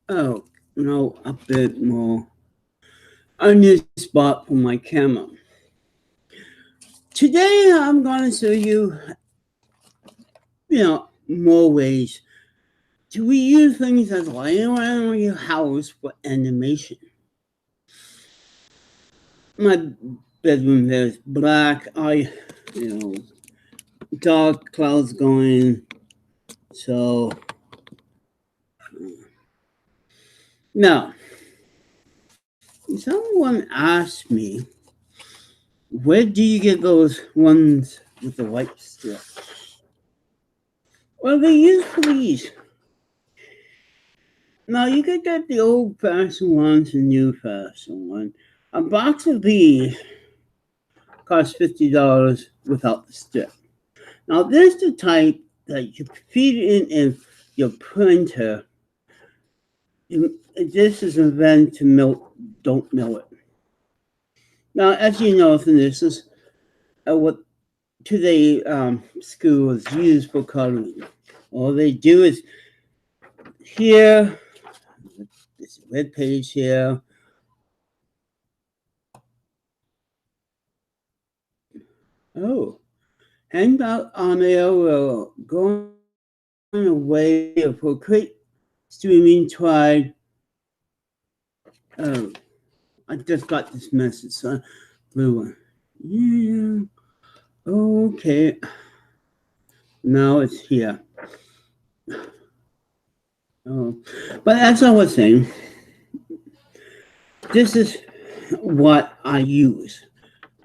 Oh, no, a bit more. A new spot for my camera. Today I'm going to show you, more ways to reuse things that's lying around your house for animation. My bedroom there is black. You know, dark clouds going. So now, someone asked me, where do you get those ones with the white strip? Well, they use these. Now you could get the old-fashioned ones and new-fashioned one. A box of these costs $50 without the strip. Now this is the type that you feed it in your printer. This is invented to melt, don't mill it. Now, as you know, this is what today schools use for coloring. All they do is here, this web page here. Oh, handout on air will go away for quick streaming tried. Oh, I just got this message, so blue one. Yeah, okay. Now it's here. Oh, but as I was saying, this is what I use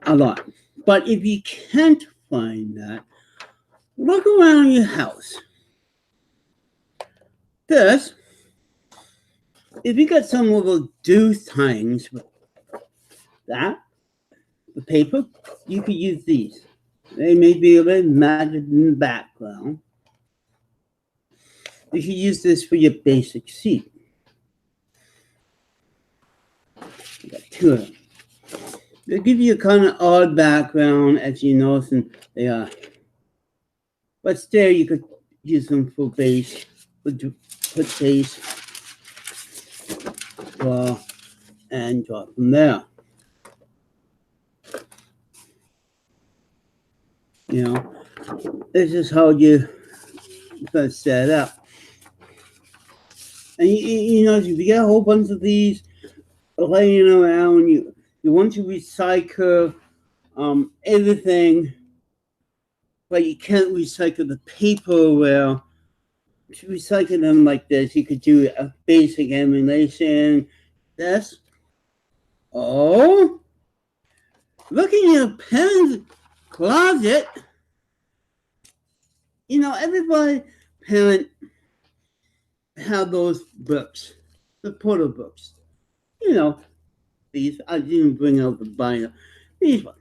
a lot. But if you can't find that, look around your house. This, if you got some little do things with that, the paper, you could use these. They may be a little matted in the background. You could use this for your basic seat. You got two of them. They give you a kind of odd background, as you know, and they are. But still, you could use them for base, put base, draw, and draw from there. You know, this is how you first set it up. And you know, if you get a whole bunch of these laying around, you want to recycle everything, but you can't recycle the paper well. To recycle them like this, you could do a basic emulation. This. Oh, look in your parents' closet. You know, everybody parent have those books, the portal books. You know, these. I didn't bring out the binder. These ones.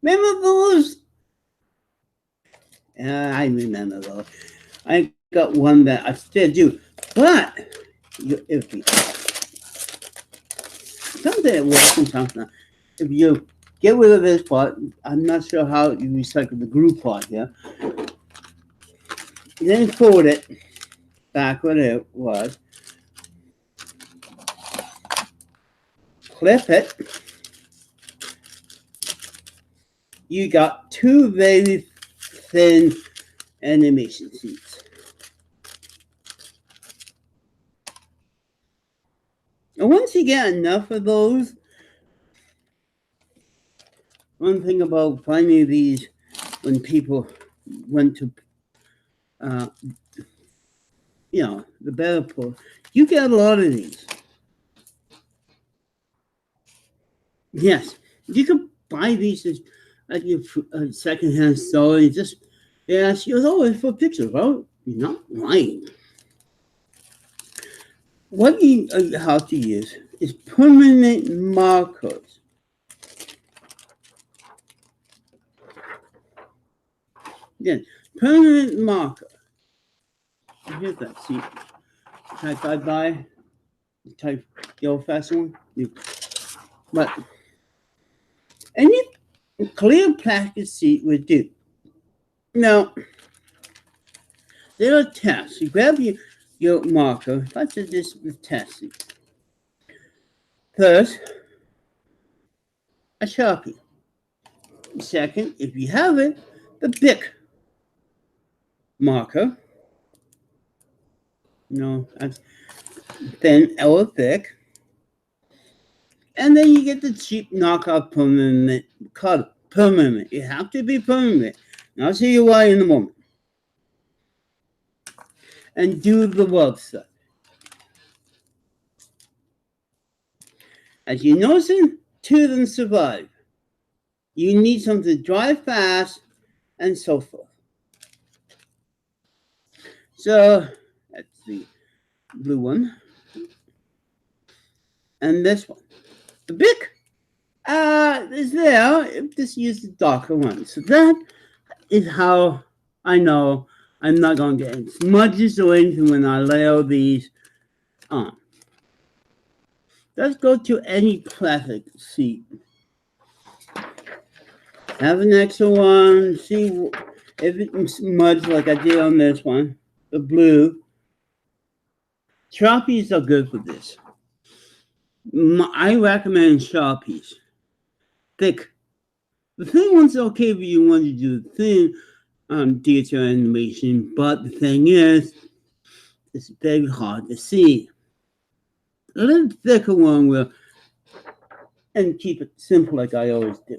Remember those? I remember those. I got one that I still do, but if you something that works and something, if you get rid of this part, I'm not sure how you recycle the glue part here. Then fold it back where it was. Clip it. You got two very thin animation sheets. And once you get enough of those, one thing about finding these when people went to, the better pool, you get a lot of these. Yes, you can buy these at your secondhand store. You just ask you always for pictures. Well, you're not lying. What you have to use is permanent markers. Again, permanent marker. Here's that. See, type I buy, type the old-fashioned one. But any clear plastic sheet would do. Now, there are tests. You grab your marker. If I did this with testing. First, a Sharpie. Second, if you have it, the Bic marker. That's thin or thick. And then you get the cheap knockoff permanent color. Permanent. It have to be permanent. And I'll see you why in a moment. And do the love stuff. As you notice, two of them survive. You need something to dry fast and so forth. So that's the blue one. And this one. The Bic is there. Just use the darker one. So that is how I know I'm not going to get any smudges or anything when I layer these on. Let's go to any plastic sheet. Have an extra one. See if it smudges like I did on this one. The blue. Sharpies are good for this. I recommend Sharpies. Thick. The thin one's okay if you want to do the thin digital animation, but the thing is, it's very hard to see. A little thicker one will, and keep it simple like I always do.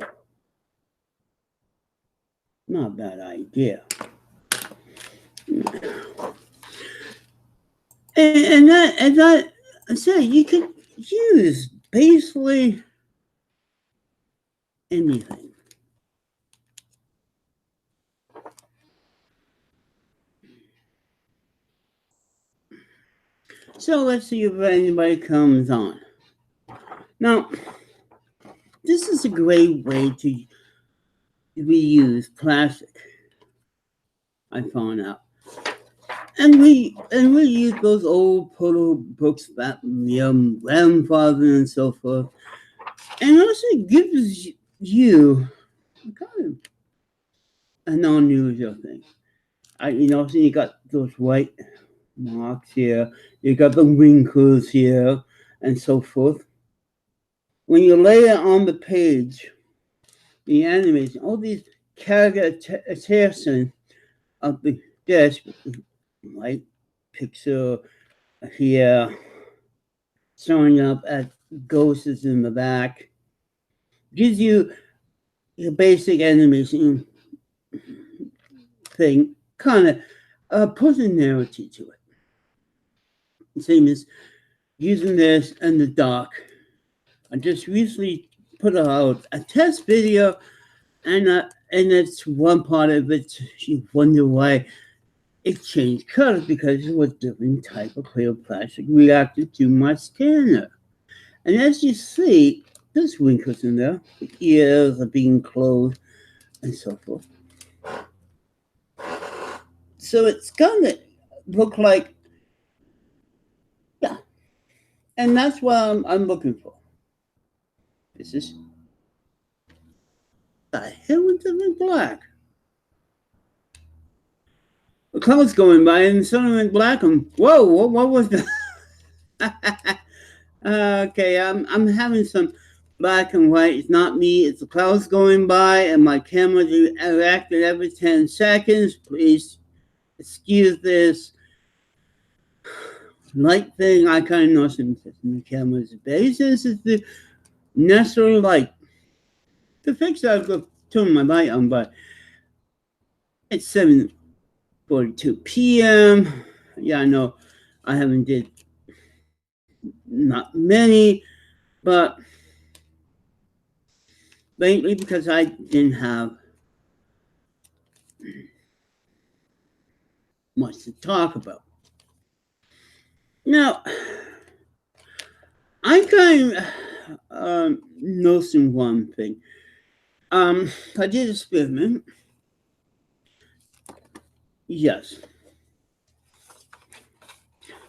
Not a bad idea. And that I say you can use basically anything. So let's see if anybody comes on. Now, this is a great way to reuse plastic, I found out. And we use those old photo books that your grandfather and so forth. And also gives you kind of an unusual thing. So you got those white marks here, you got the wrinkles here, and so forth. When you lay it on the page, the animation, all these characterization of the dish, white picture here, showing up as ghosts in the back, gives you the basic animation thing, kind of puts a narrative to it. Same as using this in the dark. I just recently put out a test video, and it's one part of it. You wonder why it changed colors, because it was different type of clear plastic reacted to my scanner. And as you see, there's wrinkles in there. The ears are being closed and so forth. So it's gonna look like, yeah. And that's what I'm looking for. This is the hell with the black. The cloud's going by and suddenly went black. And whoa, what was that? Okay, I'm having some black and white. It's not me. It's the clouds going by, and my camera reacted every 10 seconds. Please excuse this light thing. I kind of know some the camera's base. This is the natural light. To fix that, I've got to turn my light on, but it's 7:42 p.m. Yeah, I know I haven't did not many, but lately because I didn't have much to talk about. Now, I kind of noticing one thing. I did an experiment. Yes.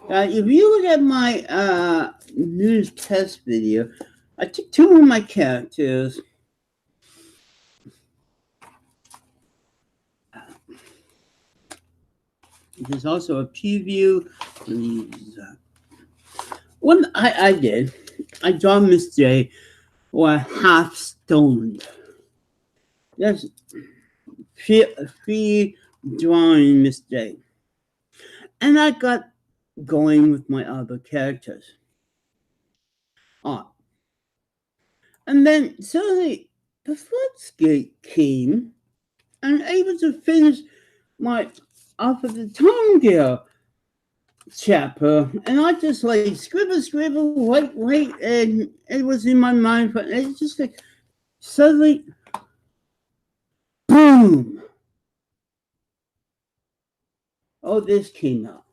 If you look at my news test video, I took two of my characters. There's also a preview. One I did, I draw Miss J or half stoned. That's free drawing Miss J. And I got going with my other characters. And then suddenly the floodgate came, and I'm able to finish my Off of the Tongue Gear chapter, and I just like scribble, wait, and it was in my mind, but it's just like suddenly, boom! Oh, this came out.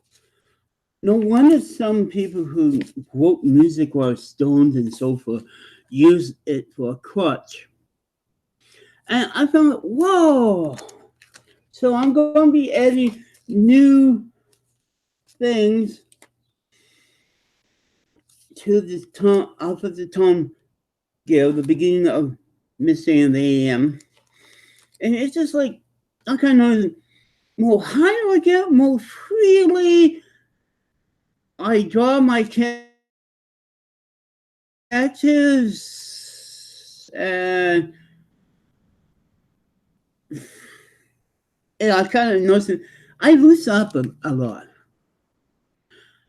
No wonder some people who wrote music while stoned and so forth use it for a crutch. And I found, whoa! So I'm going to be adding new things to this Off of the Tongue Gear, the beginning of missj and the AM. And it's just like, I kind of more how I get more freely. I draw my characters, and I kind of noticed I lose up a lot.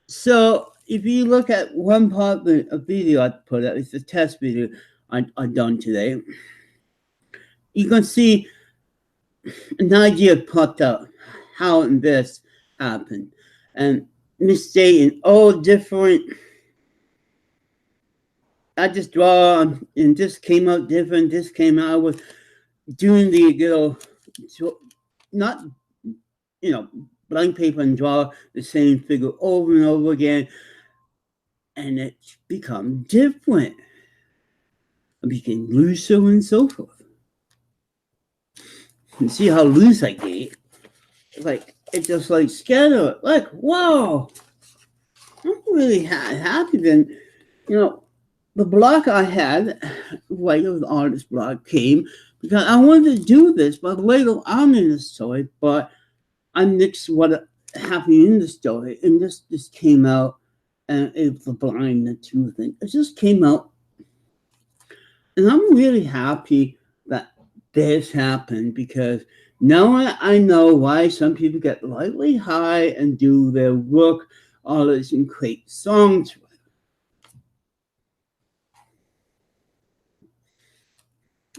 So if you look at one part of the video I put out, it's a test video I done today. You can see an idea popped up how this happened, and Miss J in all different. I just draw, and this came out different. This came out. I was doing the not blank paper and draw the same figure over and over again, and it's become different. It became looser and so forth. You see how loose I get? Like it just like scattered. Like whoa! I'm really happy then. The block I had, the artist block, came because I wanted to do this, but later on in the story, but I mixed what happened in the story, and this just came out, and it's the blind, the two thing. It just came out, and I'm really happy that this happened because now I know why some people get lightly high and do their work artists and create songs.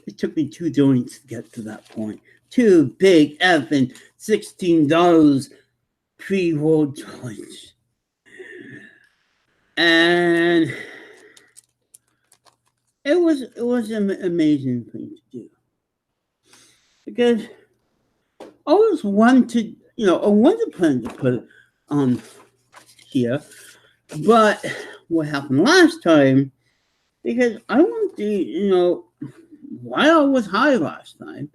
It took me 2 joints to get to that point. 2 big effing $16 pre-roll joints. And it was an amazing thing to do. Because I always wanted, I wanted to put it on here. But what happened last time, because I wanted to, while I was high last time,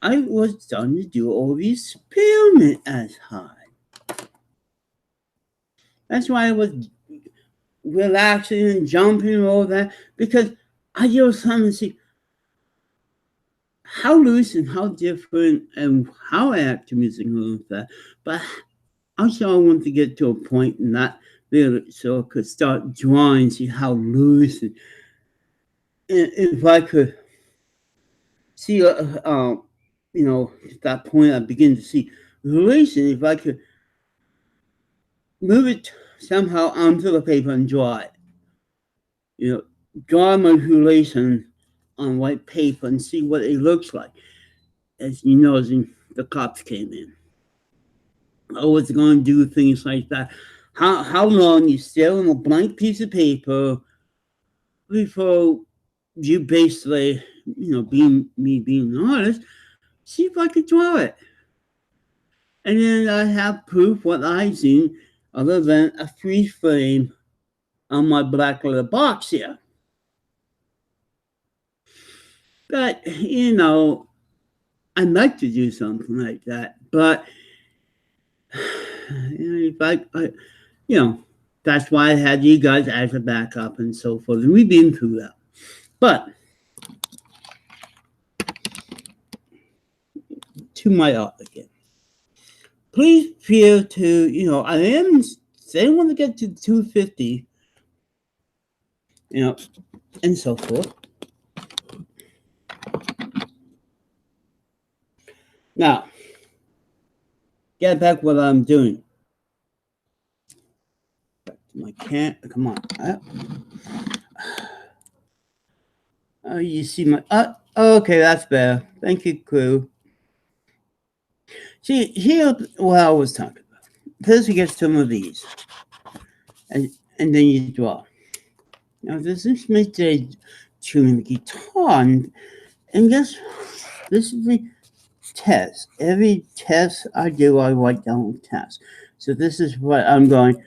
I was starting to do all these experiments as high. That's why I was relaxing and jumping and all that, because I just wanted to see how loose and how different and how I act to music and all that. But also I wanted to get to a point in that really so I could start drawing, see how loose and if I could see, at that point I begin to see relation. If I could move it somehow onto the paper and draw it, draw my relation on white paper and see what it looks like. As you know, as the cops came in, I was going to do things like that. How long you stare on a blank piece of paper before you basically, being an artist, see if I could draw it. And then I have proof what I've seen other than a freeze frame on my black letter box here. But, I'd like to do something like that. But, if that's why I had you guys as a backup and so forth. And we've been through that. But, to my art again. please feel to, I am saying want to get to 250, and so forth. Now, get back what I'm doing. Back to my come on. Oh, you see my, okay, that's better. Thank you, crew. See, here what I was talking about. First you get some of these, and then you draw. Now this is missj tuning the guitar, and guess this is the test. Every test I do, I write down test. So this is what I'm going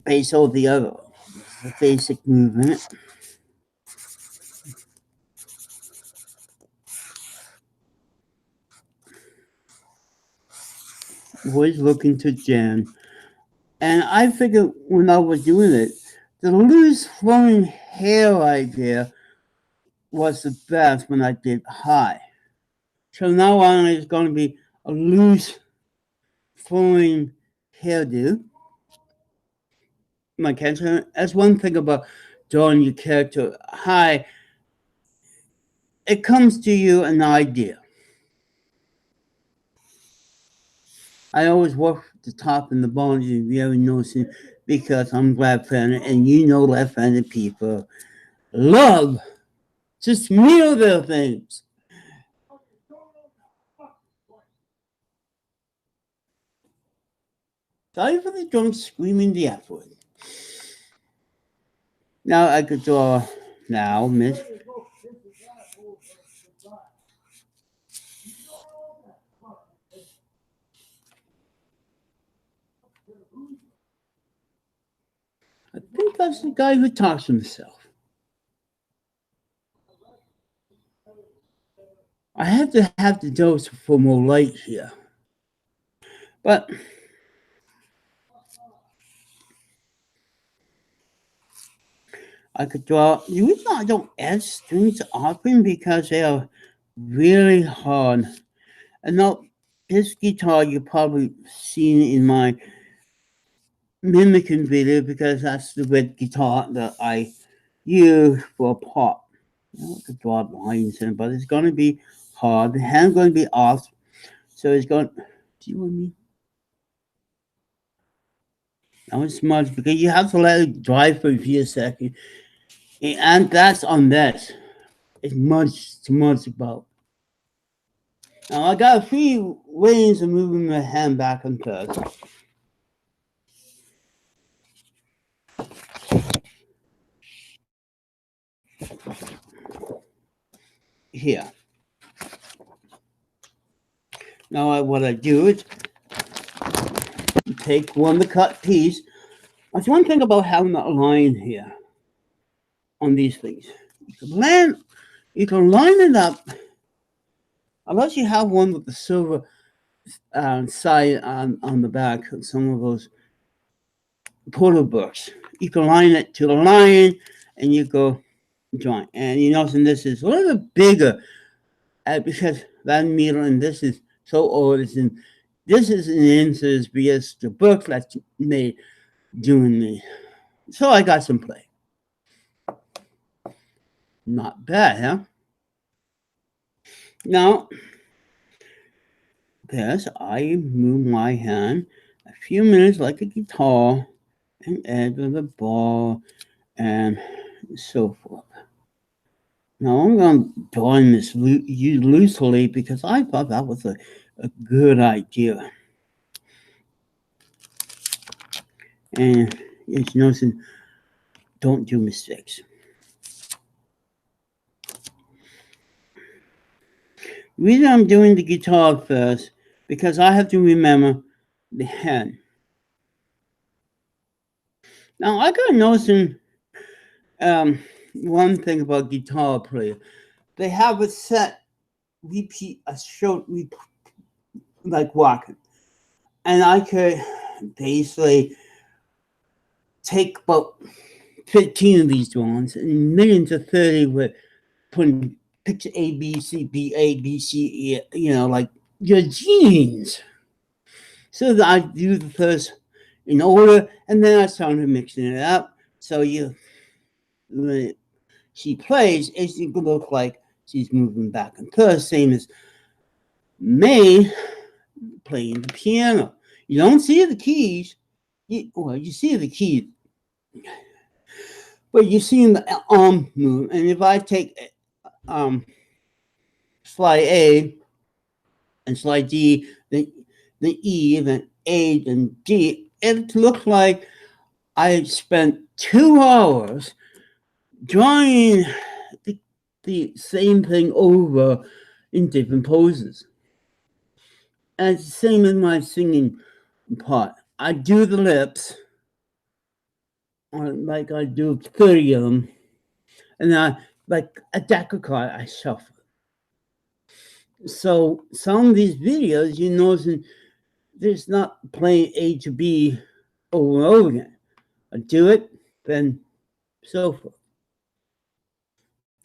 base over the other one. The basic movement. Was looking to jam. And I figured when I was doing it, the loose flowing hair idea was the best when I did high. So now on is going to be a loose flowing hairdo. My character. That's one thing about drawing your character high. It comes to you an idea. I always work the top and the bottom. You very noticing because I'm left-handed, and left-handed people love to smear their things. Sorry for the drunk screaming the F word. Now I could draw now, miss. I think that's the guy who talks to himself. I have to have the dose for more light here. But I could draw. The reason I don't add strings often because they are really hard. And now this guitar you've probably seen in my mimicking video because that's the red guitar that I use for a part. I could draw lines in, but it's going to be hard. The hand's going to be off, so it's going. Do you want me? Not as much because you have to let it dry for a few seconds, and that's on this. It's much too much about. Now I got a few ways of moving my hand back and forth. Here. Now what I do is take one the cut piece. That's one thing about having a line here on these things. You can line it up unless you have one with the silver side on the back of some of those portal books. You can line it to the line and you go join. And you notice this is a little bit bigger because that meter and this is so old. This is an inches because the book that's made doing me. So I got some play. Not bad, huh? Now, this I move my hand a few minutes like a guitar and add with a ball and so forth. Now I'm going to draw this loosely because I thought that was a good idea. And it's nothing, don't do mistakes. The reason I'm doing the guitar first because I have to remember the hand. Now I got noticing one thing about guitar player. They have a set repeat a short like walking. And I could basically take about 15 of these drawings and millions of 30 with putting picture A, B, C, B, A, B, C, E, like your genes. So that I do the first in order, and then I started mixing it up. So when she plays, it's going to look like she's moving back and forth, same as May playing the piano. You don't see the keys. You see the keys, but you see the arm move. And if I take slide A and slide D, then the E, then A, then D, it looks like I spent 2 hours drawing the same thing over in different poses. And it's the same in my singing part. I do the lips, like I do 30 of them, and I, like a deck of cards, I shuffle. So some of these videos, you notice there's not playing A to B over and over again. I do it, then so forth.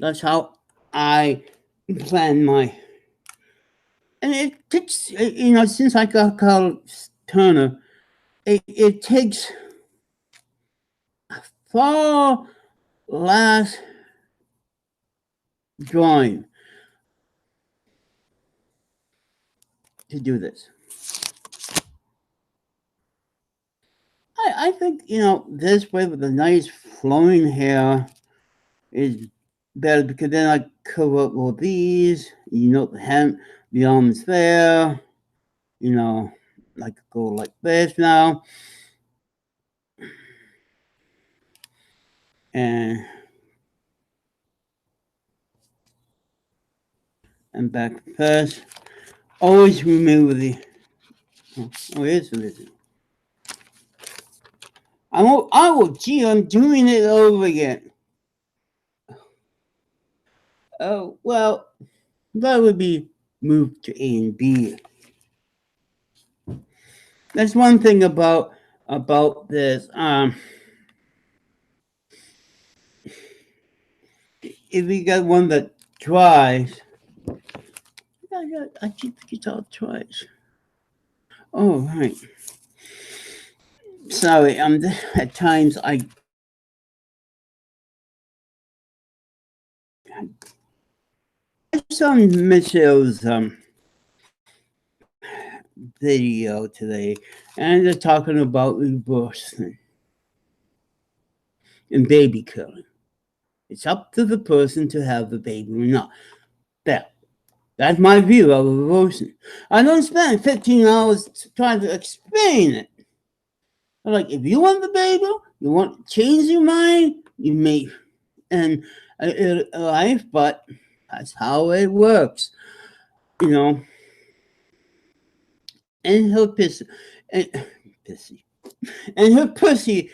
That's how I plan my. And it takes, since I got Carl Turner, it takes far less drawing to do this. I think, this way with the nice flowing hair is better because then I cover up all these, the arms there, like go like this now. And back first. Always remember here's the gee, I'm doing it over again. Oh, well, that would be moved to A and B. That's one thing about this. If you got one that tries, I keep the guitar twice. Oh, right. Sorry, at times I saw Michelle's video today, and they're talking about reversing and baby killing. It's up to the person to have the baby or not. That's my view of reversing. I don't spend 15 hours trying to explain it. Like, if you want the baby, you want to change your mind, you may, and life, but that's how it works, And her pussy, and her pussy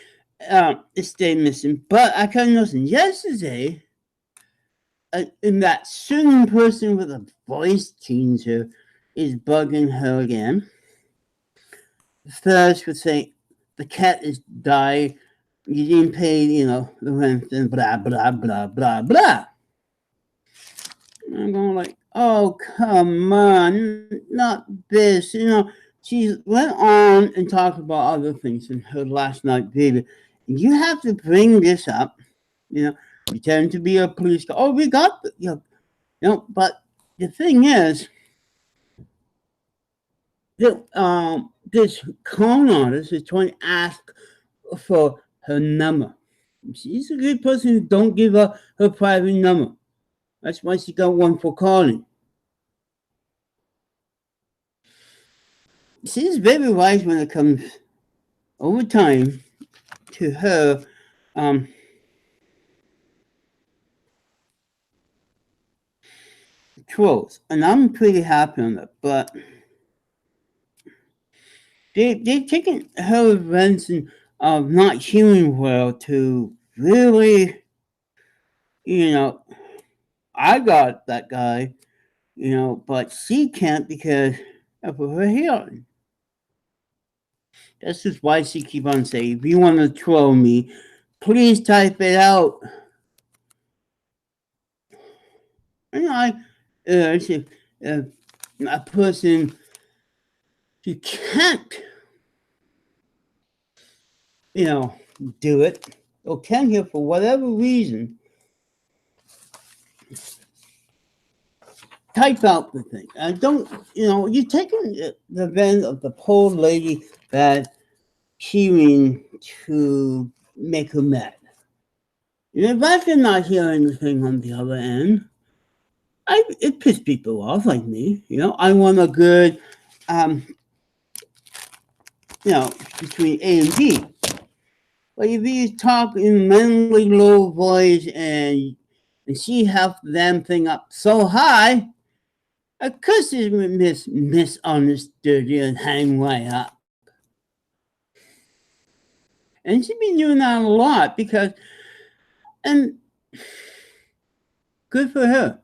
stayed missing. But I kind of noticed yesterday, in that certain person with a voice changer is bugging her again. First would say, the cat is died, you didn't pay, the rent, and blah, blah, blah, blah, blah. I'm going like, oh, come on, not this, She went on and talked about other things in her last night video. You have to bring this up, pretend to be a police car. Oh, we got but the thing is, this con artist is trying to ask for her number. She's a good person who don't give her private number. That's why she got one for calling. She's very wise when it comes over time to her trolls, and I'm pretty happy on that. But they've taken her events of not hearing well to really, I got that guy, but she can't because of her hearing. That's just why she keep on saying, if you want to troll me, please type it out. I urge a person who can't do it, or can hear for whatever reason, type out the thing. And don't, you're taking the event of the poor lady that hearing to make her mad. If I cannot hear anything on the other end, it pisses people off like me. I want a good, between A and B. But if you talk in mentally low voice and she have the damn thing up so high, of course it's misunderstood you and hang right up. And she's been doing that a lot and good for her.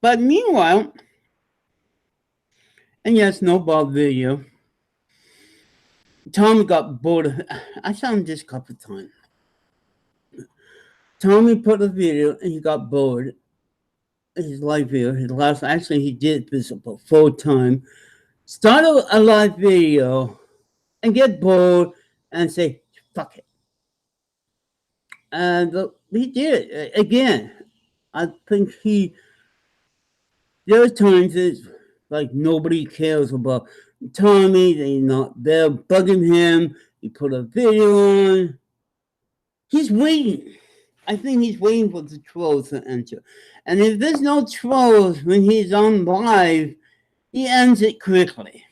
But meanwhile, and yes, no ball video. Tommy got bored. I saw him just a couple of times. Tommy put a video and he got bored. His live video, his last, actually he did this about 4 times. Start a live video and get bored and say, fuck it. And he did it again. I think there are times it's like nobody cares about Tommy. They're bugging him. He put a video on. He's waiting. I think he's waiting for the trolls to enter. And if there's no trolls when he's on live, he ends it quickly.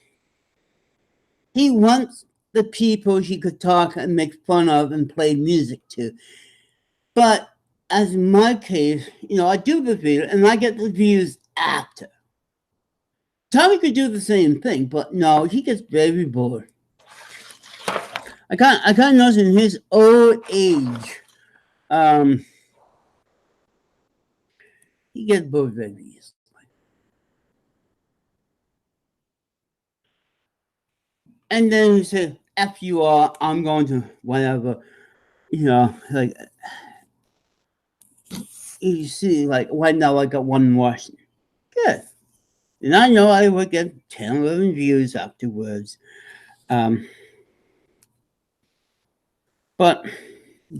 He wants the people he could talk and make fun of and play music to. But as in my case, I do the video and I get the views after. Tommy could do the same thing, but no, he gets very bored. I can't notice in his old age, he gets bored very easily. And then he said, F you all, I'm going to whatever, like, you see, like, right now I got one watching. Good. And I know I would get 10, 11 views afterwards. But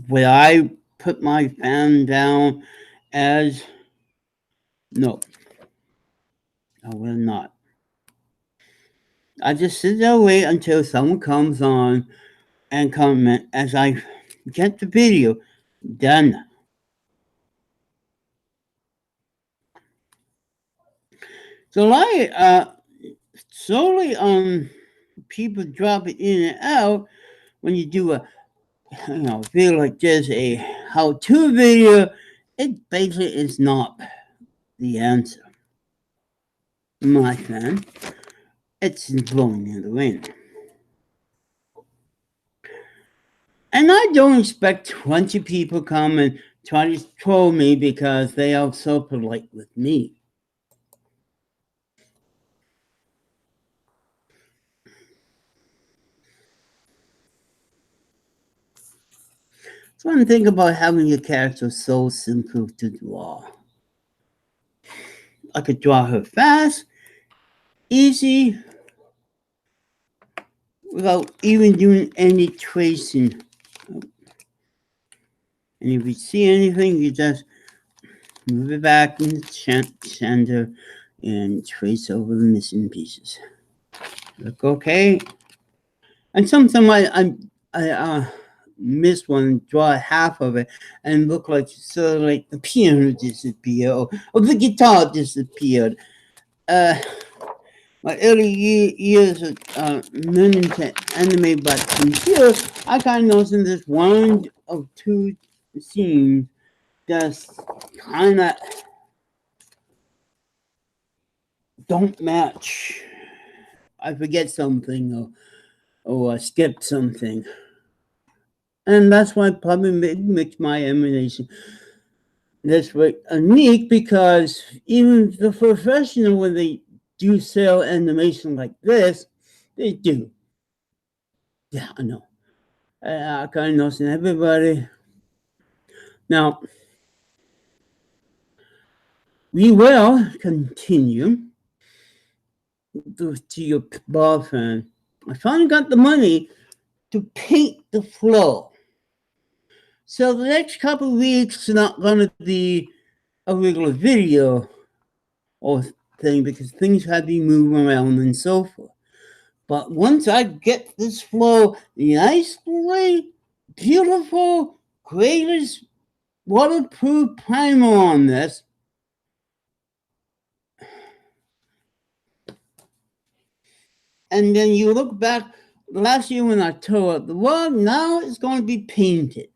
would I put my fan down as... No. I will not. I just sit there and wait until someone comes on and comment as I get the video done. So solely on people dropping in and out when you do a video like this, a how-to video, it basically is not the answer. My fan, it's blowing in the wind. And I don't expect 20 people come and try to troll me because they are so polite with me. So one thing about having a character so simple to draw. I could draw her fast, easy, without even doing any tracing. And if you see anything, you just move it back in the center and trace over the missing pieces. Look okay. And sometimes I miss one, draw half of it, and look like sort of like the piano disappeared or the guitar disappeared. My early years of learning to animate by computer, I kind of noticed in this one or two scenes just kind of don't match. I forget something or skip something. And that's why probably makes my animation this way unique, because even the professional, when they do sell animation like this, they do. Yeah, I know. I kind of notice in everybody. Now, we will continue to your ball fan. I finally got the money to paint the floor. So the next couple of weeks is not going to be a regular video or thing because things have to be moved around and so forth. But once I get this floor nicely, beautiful, greatest waterproof primer on this, and then you look back last year when I tore up the wall, now it's going to be painted.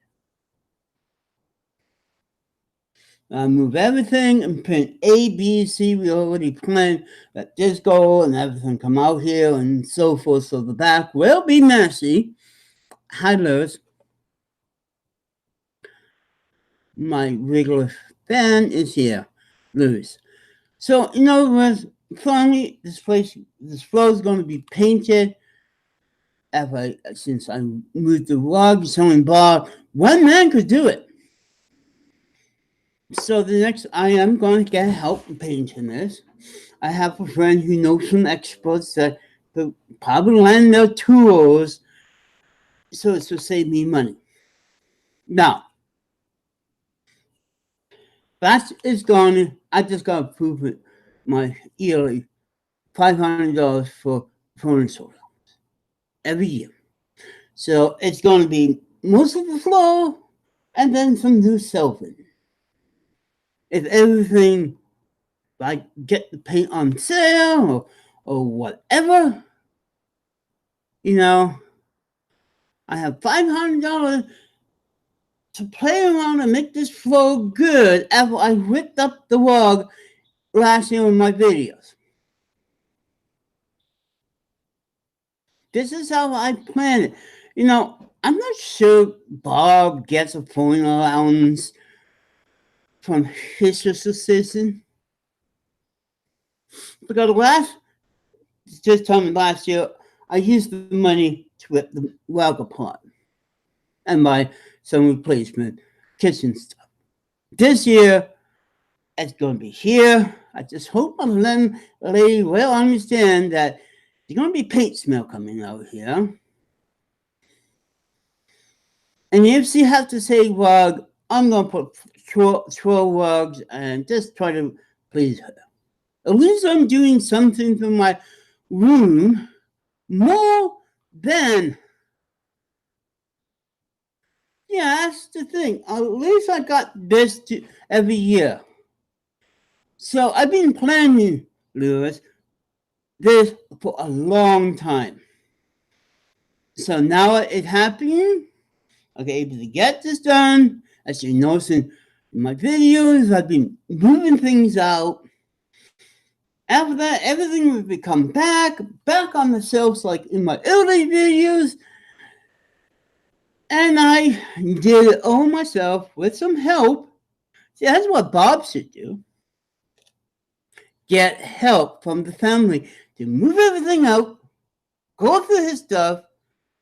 I move everything and print A, B, C. We already planned that this go and everything come out here and so forth. So the back will be messy. Hi, Lewis. My regular fan is here, Lewis. So in other words, finally, this floor is going to be painted. Since I moved the rug, someone bought, one man could do it. So the next, I am going to get help painting this. I have a friend who knows some experts that could probably lend their tools so it's to save me money. Now, that is going, I just got approved with my yearly $500 for furniture every year. So it's going to be most of the floor and then some new shelving. If everything, like get the paint on sale or whatever, you know, I have $500 to play around and make this flow good after I ripped up the rug last year in my videos. This is how I plan it. You know, I'm not sure Bob gets a phone allowance from his association. Because this time last year, I used the money to rip the rug apart and buy some replacement kitchen stuff. This year, it's going to be here. I just hope my lady will understand that there's going to be paint smell coming out here. And if she has to say rug, I'm going to put 12 rugs and just try to please her. At least I'm doing something for my room more than, yeah, that's the thing. At least I got this every year. So I've been planning, Lewis, this for a long time. So now it's happening. I was able to get this done. As you notice in my videos, I've been moving things out. After that, everything will become back on the shelves like in my early videos. And I did it all myself with some help. See, that's what Bob should do. Get help from the family to move everything out, go through his stuff,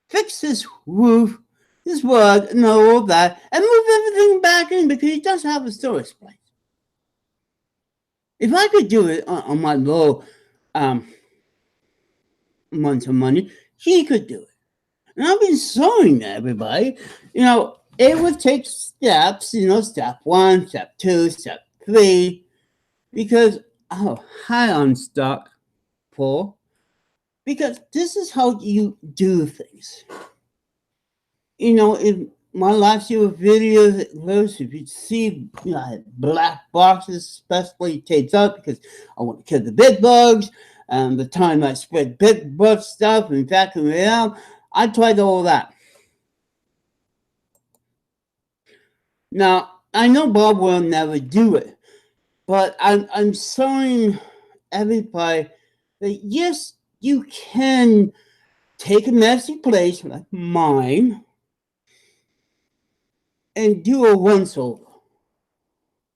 fix his roof, his rug, and all of that, and move everything back in because he does have a storage place. If I could do it on my low amounts of money, he could do it. And I've been showing everybody, you know, it would take steps, you know, step 1, step 2, step 3, because high on stock, Paul, because this is how you do things. You know, in my last year videos, if you see, you know, I had black boxes, especially taped up because I want to kill the bed bugs. And the time I spread bed bug stuff and vacuum it out, I tried all that. Now, I know Bob will never do it, but I'm showing everybody that yes, you can take a messy place like mine and do a once over.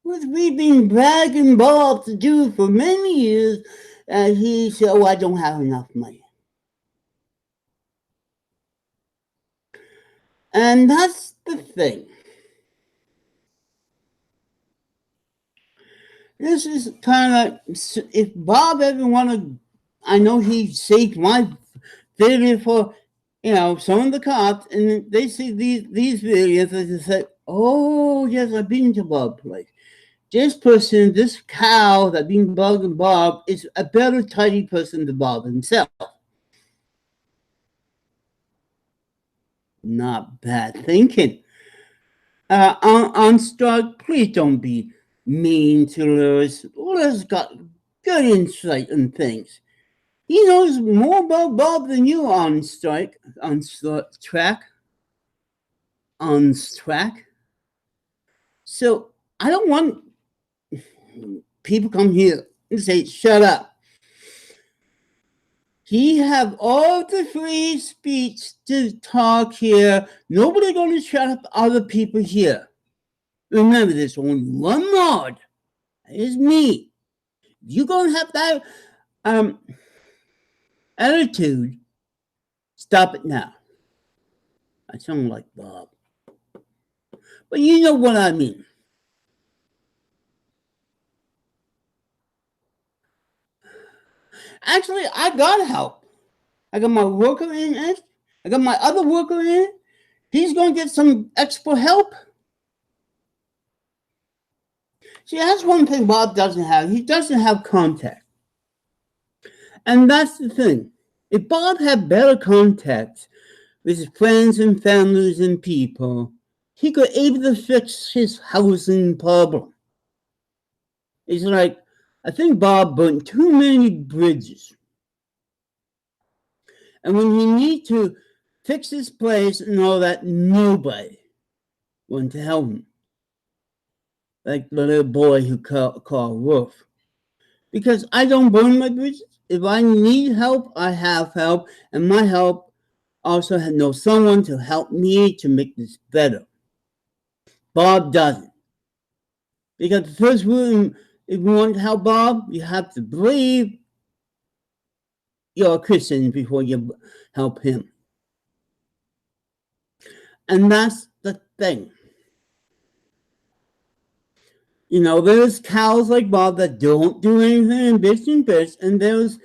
Which we've been bragging Bob to do for many years, and he said, oh, I don't have enough money. And that's the thing. This is kind of like, if Bob ever wanted, I know he saved my video for some of the cops, and they see these videos, and they say, "Oh yes, I've been to Bob's place. This person, this cow that been bugging Bob, is a better tidy person than Bob himself." Not bad thinking. On Stark, please don't be mean to Lewis. Lewis got good insight on things. He knows more about Bob than you on strike, on track, on track. So I don't want people come here and say, "Shut up." He have all the free speech to talk here. Nobody gonna shut up other people here. Remember, there's only one mod. That is me. You gonna have that attitude. Stop it now. I sound like Bob. But you know what I mean. Actually, I got help. I got my worker in it. I got my other worker in it. He's going to get some extra help. See, that's one thing Bob doesn't have. He doesn't have contact. And that's the thing. If Bob had better contact with his friends and families and people, he could able to fix his housing problem. It's like, I think Bob burnt too many bridges. And when he need to fix his place and all that, nobody wanted to help him. Like the little boy who called Wolf. Because I don't burn my bridges. If I need help, I have help. And my help also knows someone to help me to make this better. Bob doesn't. Because the first rule, if you want to help Bob, you have to believe you're a Christian before you help him. And that's the thing. There's cows like Bob that don't do anything in bitch and bitch, and there's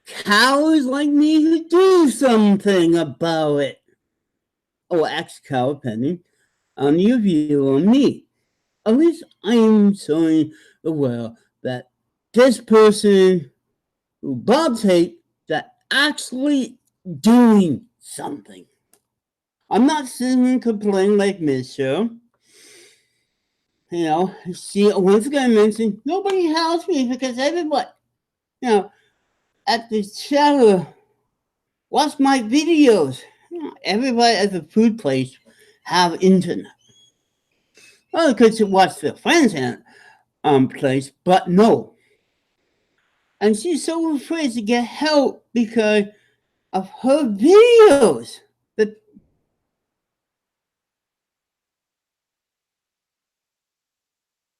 cows like me who do something about it. Or ex-cow, depending on your view on me. At least I'm showing the world that this person who Bob's hate that actually doing something. I'm not sitting and complaining like missj. See, once again, I mentioned nobody helps me because everybody, at the channel, watch my videos. Everybody at the food place have internet. Well, because to watch their friends in place, but no. And she's so afraid to get help because of her videos.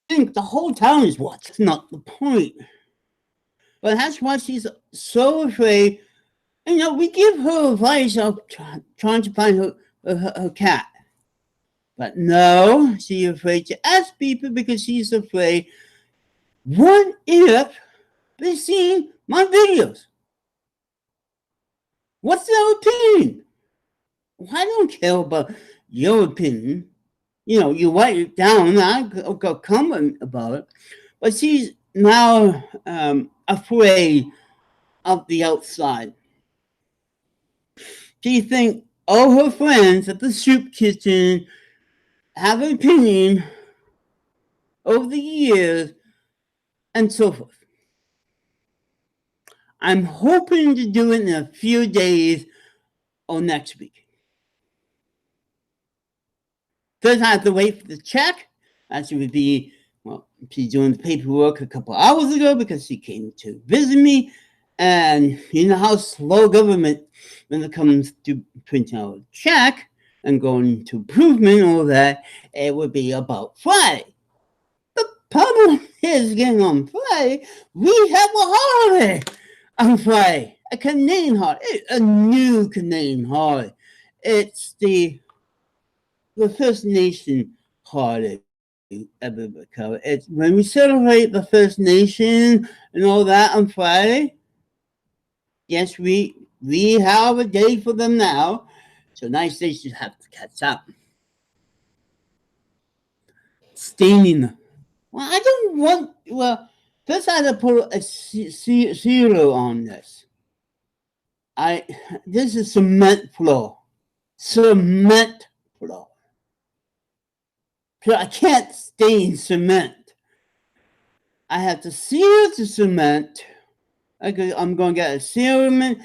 The whole town is watching. That's not the point. But that's why she's so afraid. We give her advice of trying to find her cat. But no, she's afraid to ask people because she's afraid, what if they see my videos? What's their opinion? I don't care about your opinion. You write it down, I'll comment about it. But she's now afraid of the outside. She thinks all her friends at the soup kitchen have an opinion over the years and so forth. I'm hoping to do it in a few days or next week. First, I have to wait for the check. Actually, would be, she's doing the paperwork a couple hours ago because she came to visit me. And you know how slow government when it comes to printing out a check and going to improvement and all that, it would be about Friday. The problem is getting on Friday, we have a holiday on Friday, a Canadian holiday, a new Canadian holiday. It's the First Nation holiday. It's when we celebrate the First Nation and all that on Friday. Yes, we have a day for them now, So nice things you have to catch up. Staining. Well, I don't want. Well, first I had to put a zero on this. This is cement floor. Cement floor. So I can't stain cement. I have to seal the cement. I'm going to get a ceramic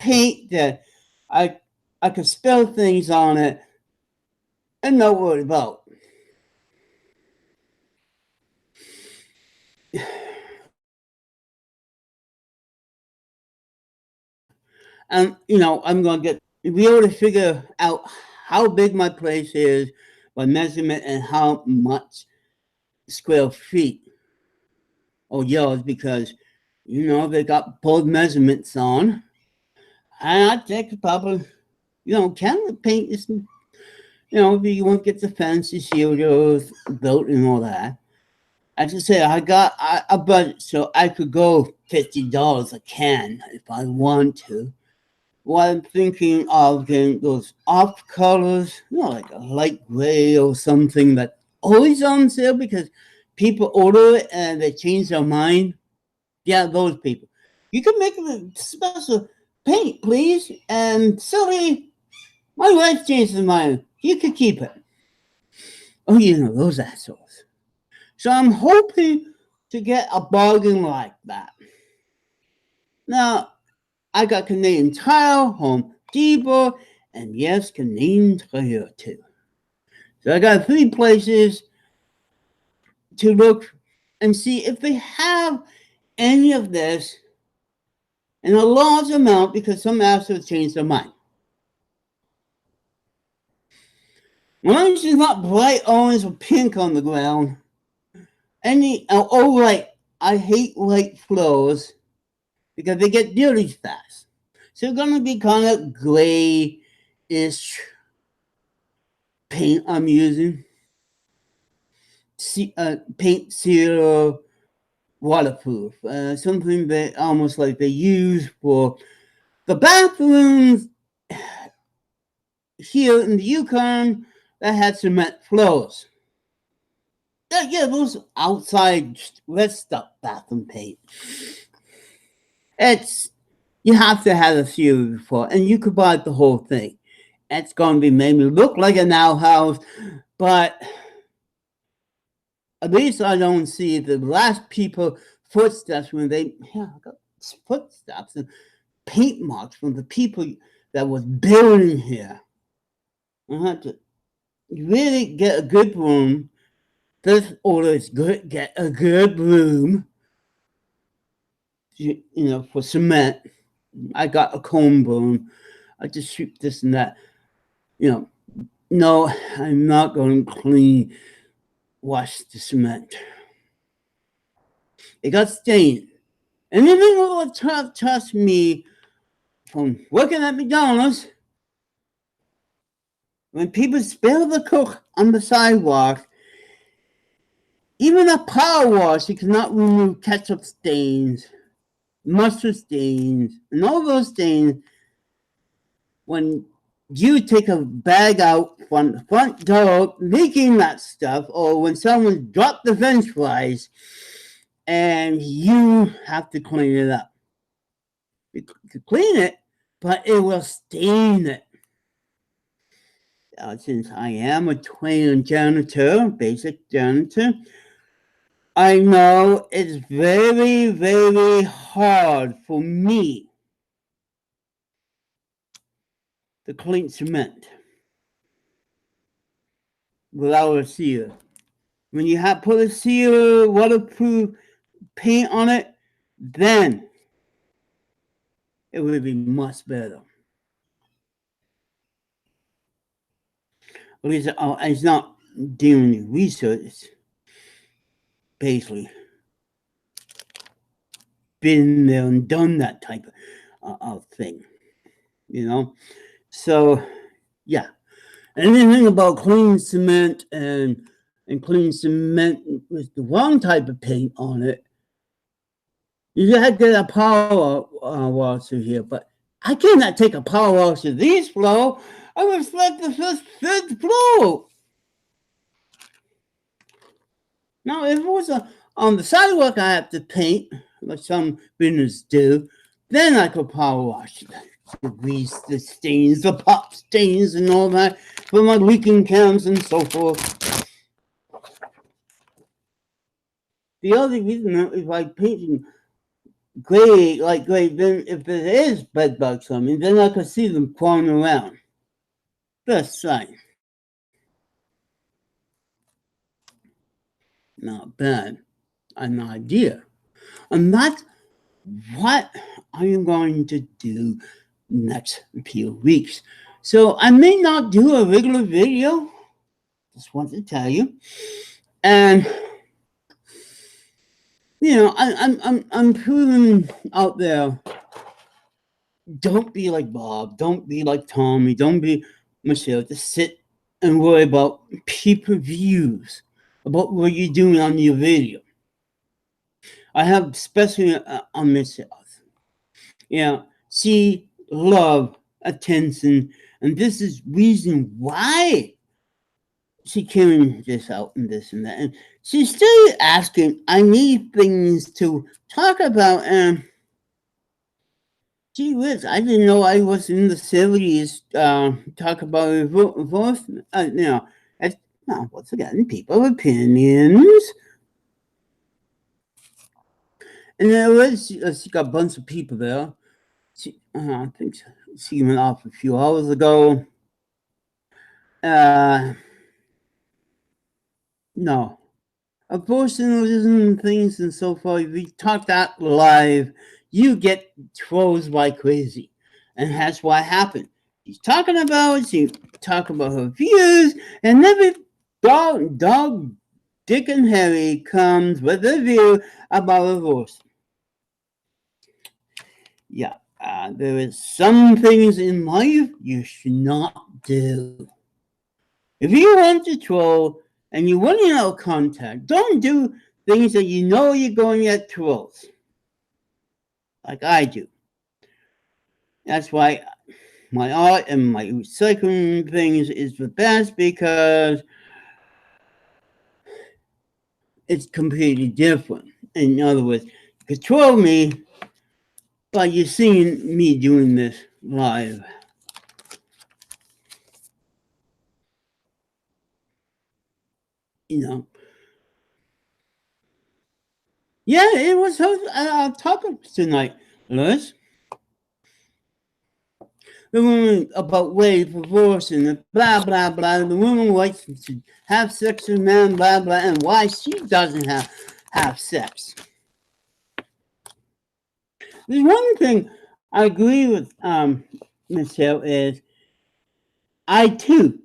paint that I can spill things on it and not worry about. And I'm going to be able to figure out how big my place is by measurement and how much square feet or yards, because they got both measurements on. And I think probably can paint is, if you want to get the fancy shielders built and all that. As I say, I got a budget, so I could go $50 a can if I want to. What I'm thinking of getting those off colors, like a light gray or something that always on sale because people order it and they change their mind. Yeah, those people. You can make a special paint, please. And sorry, my wife changed her mind. You can keep it. Oh, those assholes. So I'm hoping to get a bargain like that. Now, I got Canadian Tile, Home Depot, and yes, Canadian Tire too. So I got 3 places to look and see if they have any of this in a large amount, because some assholes change their mind. As long as it's not bright orange or pink on the ground. Right, I hate light floors because they get dirty fast. So it's going to be kind of gray-ish paint I'm using. Paint Zero waterproof. Something that almost like they use for the bathrooms here in the Yukon that had cement floors. Yeah, those outside red stuff bathroom paint. You have to have a few before, and you could buy the whole thing. It's going to be made me look like an outhouse, but at least I don't see the last people footsteps when they got footsteps and paint marks from the people that was building here. I have to really get a good broom. This order is good. Get a good broom. For cement. I got a comb broom. I just sweep this and that. No, I'm not going to wash the cement. It got stained. And even though it trust me from working at McDonald's, when people spill the Coke on the sidewalk, even a power wash, you cannot remove ketchup stains, mustard stains, and all those stains. When you take a bag out from the front door, leaking that stuff, or when someone dropped the French fries, and you have to clean it up. You can clean it, but it will stain it. Since I am a trained janitor, basic janitor, I know it's very, very hard for me to clean cement without a seal. When you have put a seal, waterproof paint on it, then it will be much better. At least it's not doing research. It's basically been there and done that type of thing, So, yeah. Anything about clean cement and clean cement with the wrong type of paint on it, you have to get a power washer here, but I cannot take a power wash of these floor. I reflect the fifth floor. Now, if it was on the sidewalk I have to paint, like some builders do, then I could power wash the grease, the stains, the pop stains, and all that for my leaking cams and so forth. The other reason is like painting gray, then if there is bed bugs coming, then I could see them crawling around. Just saying. Not bad. An idea. And that's what I am going to do next few weeks. So I may not do a regular video. Just want to tell you. And I'm putting out there. Don't be like Bob. Don't be like Tommy. Don't be Michelle. Just sit and worry about people views, about what you're doing on your video. I have especially on myself. See, love, attention, and this is reason why she carrying this out and this and that. And she's still asking, I need things to talk about, and gee whiz, I didn't know I was in the series talk about enforcement. Once again, people opinions. And there was, she got a bunch of people there. I think she went off a few hours ago. No. Abortionism things and so forth. We talk that live. You get trolls like crazy. And that's what happened. She's talking about it. She talk about her views. And every dog, Dick, and Harry comes with a view about abortion. Yeah. There is some things in life you should not do. If you want to troll and you want to know contact, don't do things that you know you're going to get trolls. Like I do. That's why my art and my recycling things is the best, because it's completely different. In other words, you control me, but you're seeing me doing this live. Yeah, it was our topic tonight, Liz. The woman about wage for divorce and blah, blah, blah. The woman likes to have sex with men, blah, blah, and why she doesn't have sex. There's one thing I agree with Michelle is I too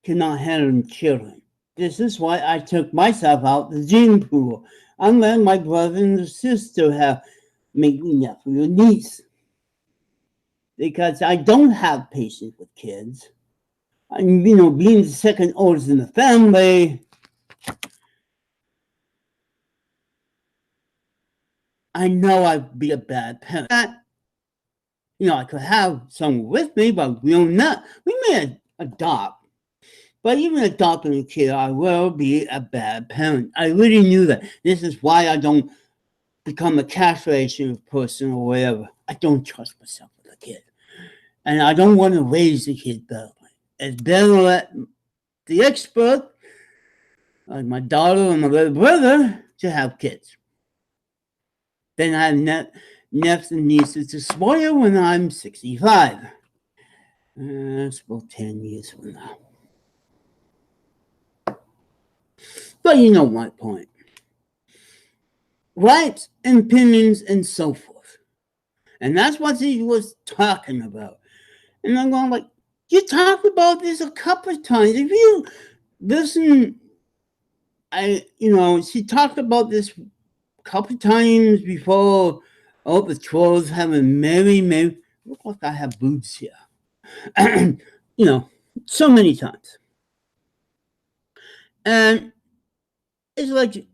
cannot handle children. This is why I took myself out the gene pool. I'm letting my brother and sister have maybe nephew or niece, because I don't have patience with kids. And being the second oldest in the family, I know I'd be a bad parent. I could have someone with me, but we may adopt. But even adopting a kid, I will be a bad parent. I really knew that. This is why I don't become a castration person or whatever. I don't trust myself with a kid. And I don't want to raise the kid badly. It's better to let the expert, like my daughter and my little brother, to have kids. Then I have nephews and nieces to spoil when I'm 65. That's about 10 years from now. But you know my point. Rights and opinions and so forth. And that's what he was talking about. And I'm going like, you talked about this a couple of times. If you listen, she talked about this a couple of times before. Oh, the trolls having Mary. Look like I have boobs here. So many times. And it's like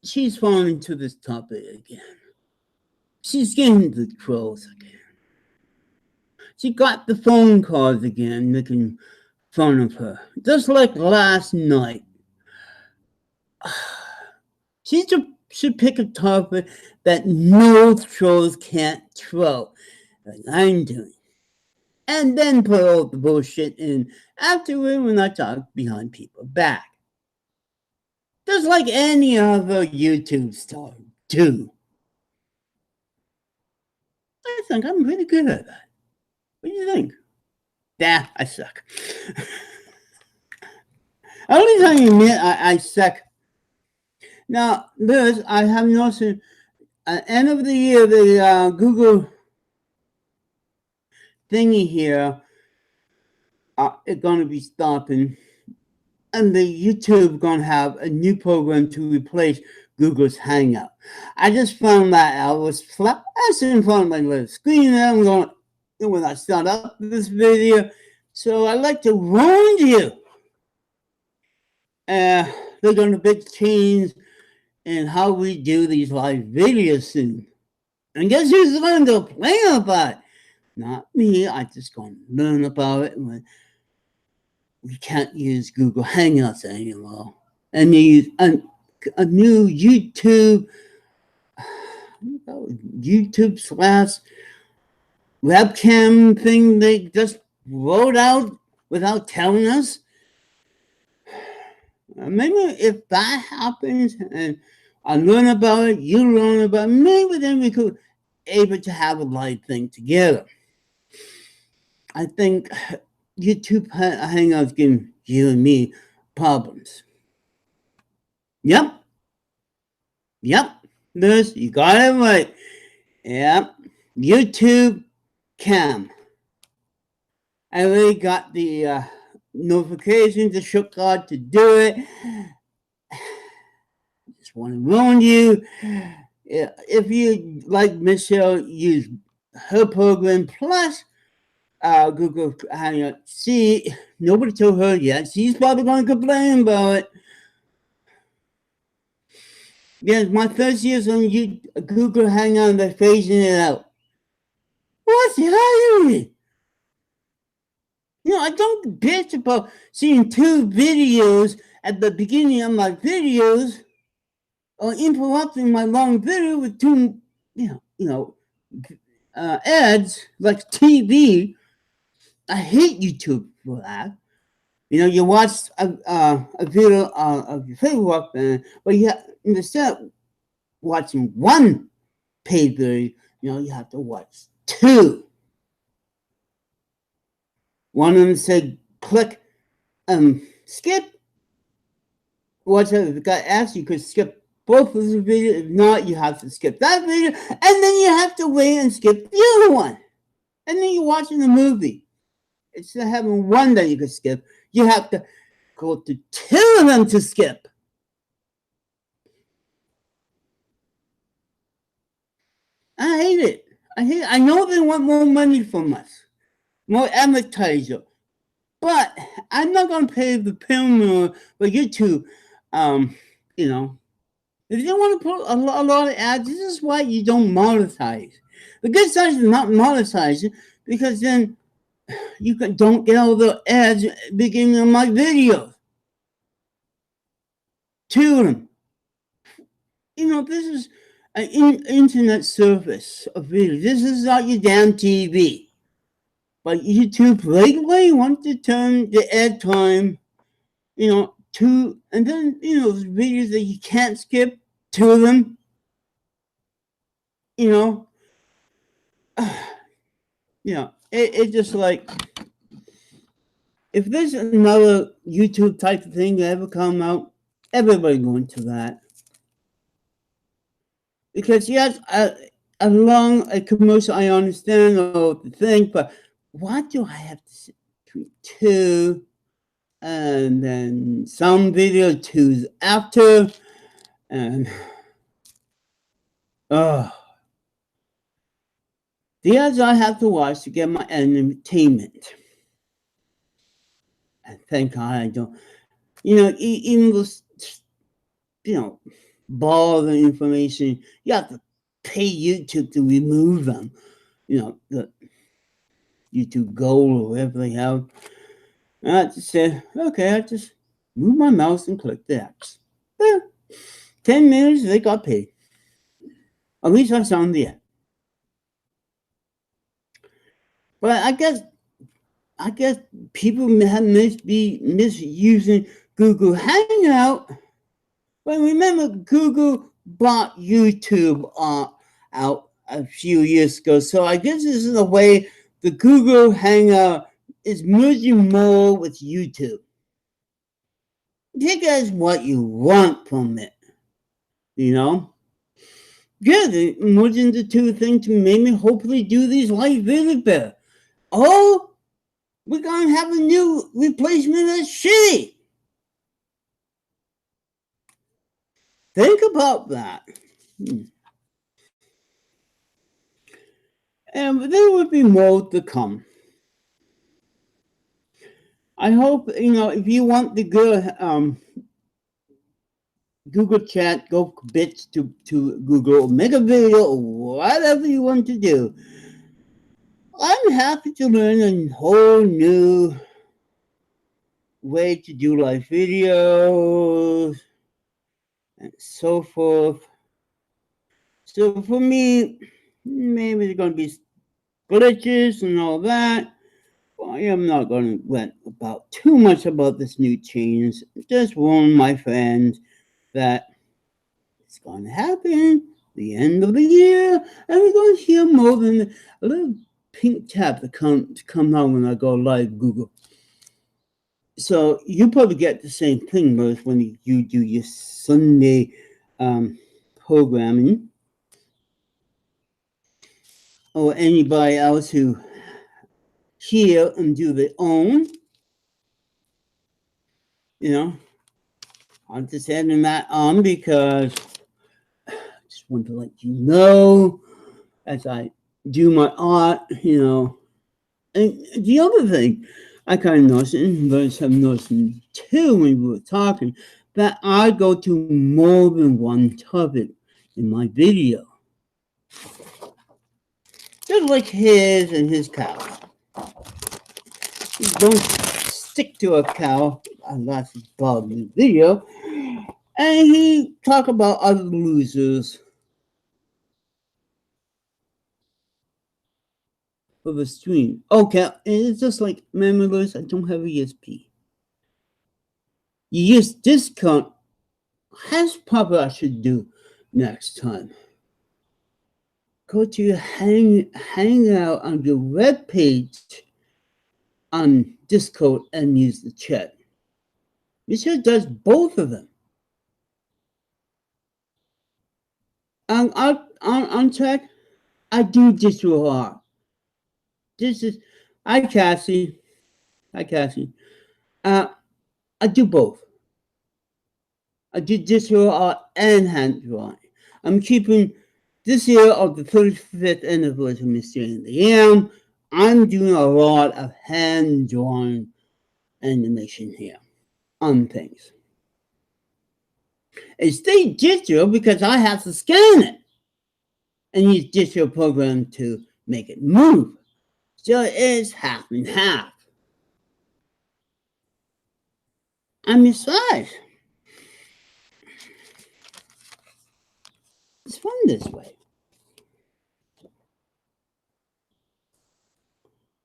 she's falling into this topic again. She's getting the trolls again. She got the phone calls again, making fun of her. Just like last night. She should pick a topic that no trolls can't troll, like I'm doing. And then put all the bullshit in afterward when I talk behind people's back. Just like any other YouTube star do. I think I'm pretty good at that. What do you think? Yeah, I suck. Only time you admit I suck. Now, this, I have noticed at the end of the year, the Google thingy here is going to be stopping. And the YouTube going to have a new program to replace Google's Hangout. I just found that out. I was in front of my little screen there. I'm going, when I start up this video. So I'd like to warn you. They're going to big change in how we do these live videos soon. And guess who's going to play about it? Not me. I just going to learn about it. We can't use Google Hangouts anymore. And they use a new YouTube slash webcam thing they just rolled out without telling us. Maybe if that happens and I learn about it, you learn about it, maybe then we could able to have a live thing together. I think YouTube Hangouts giving you and me problems. Yep. Liz, you got it right. Yep. YouTube Cam. I already got the notifications to show God to do it. Just want to warn you. If you like Michelle, use her program plus Google Hangout. See, nobody told her yet. She's probably going to complain about it. Yes, my first year's on Google Hangout, they're phasing it out. What's happening? I don't bitch about seeing 2 videos at the beginning of my videos or interrupting my long video with 2, ads like TV. I hate YouTube for that. You watch a video of your favorite rock band, but instead of watching one paid video, you have to watch 2. One of them said, click, skip. Watch out, if the guy asks you could skip both of the videos. If not, you have to skip that video, and then you have to wait and skip the other one. And then you're watching the movie. Instead of having one that you could skip, you have to go to 2 of them to skip. I hate it. I know they want more money from us, more advertiser, but I'm not going to pay the premium for YouTube. If you want to put a lot of ads, this is why you don't monetize. The good side is not monetizing, because then you don't get all the ads at the beginning of my video. 2 of them. This is an internet service of video. This is not your damn TV. But YouTube lately wants to turn the ad time, to, and then, videos that you can't skip, 2 of them. It's just like, if there's another YouTube type of thing that ever come out, everybody going to that. Because yes, along a commercial, I understand the thing, but why do I have to sit through 2 and then some video 2s after? And the ads I have to watch to get my entertainment. And thank God I don't. Even those, ball the information, you have to pay YouTube to remove them. You YouTube Gold or whatever they have. And I just said, okay, I just move my mouse and click the X. 10 minutes, they got paid. At least I saw the end. But I guess people must be misusing Google Hangout. But remember, Google bought YouTube out a few years ago. So I guess this is a way the Google Hangout is merging more with YouTube. Take as what you want from it, you know? Yeah, they merging the two things to maybe hopefully do these live videos better. Oh, we're going to have a new replacement of Shitty. Think about that. And there will be more to come. I hope, if you want the good Google Chat, go bits to Google, make a video, or whatever you want to do. I'm happy to learn a whole new way to do live videos and so forth. So for me, maybe there's going to be glitches and all that. I am not going to rant about too much about this new change. Just warn my friends that it's going to happen the end of the year, and we're going to hear more than a little pink tab to come out when I go live Google. So you probably get the same thing, Rose, when you do your Sunday programming, or anybody else who hear and do their own. I'm just adding that on because I just want to let you know as I do my art, And the other thing I kind of noticed, and others have noticed too when we were talking, that I go to more than one topic in my video. Just like his and his cows. Don't stick to a cow. That's Bob in the video. And he talk about other losers for the stream. Okay, it's just like, members, I don't have a ESP. You use discount. That's probably I should do next time. Go to hang out on your web page on Discord and use the chat. Missj does both of them. On track, I do digital art. Hi Cassie. I do both. I do digital art and hand drawing. I'm keeping this year of the 35th anniversary of Mr. in the AM. I'm doing a lot of hand drawing animation here on things. It stayed digital because I have to scan it and use digital program to make it move. So it is half and half. I'm besides, it's fun this way.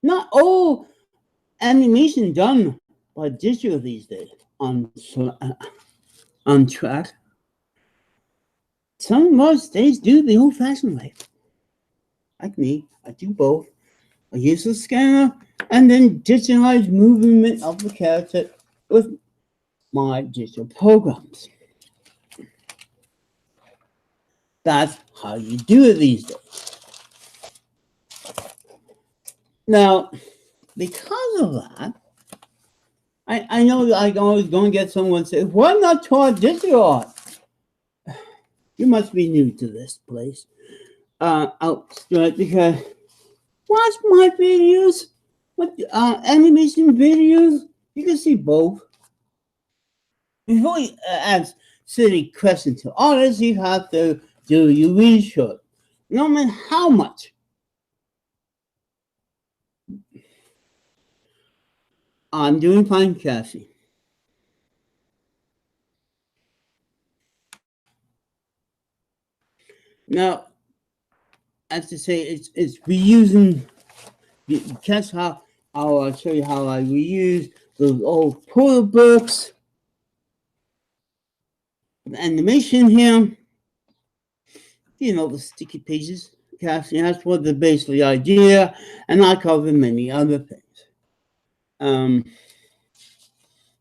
Not all animation done by digital these days on track. Some most days do the old-fashioned way. Like me, I do both. I use the scanner and then digitalize movement of the character with my digital programs. That's how you do it these days. Now, because of that, I know I always going to get someone say, why not taught digital art? You must be new to this place. Because watch my videos, animation videos, you can see both. Before you ask silly questions to others, you have to do your research. No matter how much I'm doing fine, Cassie. Now, as to say, it's reusing. That's how I'll show you how I reuse those old polar books, the animation here. You know, the sticky pages. Cassie, that's what the basic idea, and I cover many other things. Um,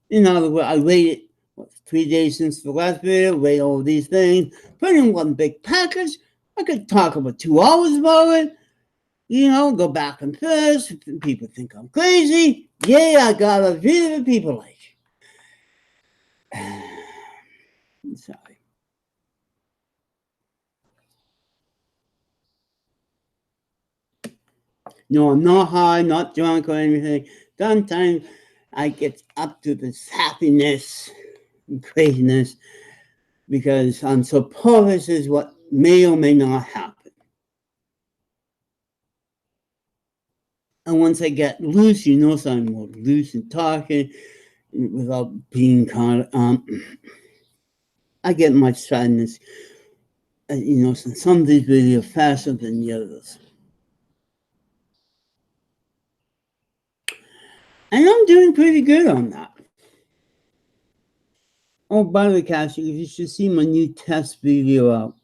in other words, I waited 3 days since the last video, wait all these things, put in one big package. I could talk about 2 hours about it. You know, go back and forth. People think I'm crazy. Yeah, I got a video that people like. Sorry. No, I'm not high, not drunk or anything. Sometimes I get up to this happiness and craziness because I'm suppose this is what may or may not happen. And once I get loose, you know, so I'm more loose and talking without being kind of, I get my sadness, you know, some of these videos faster than the others. And I'm doing pretty good on that. Oh, by the way, Cassie, you should see my new test video out.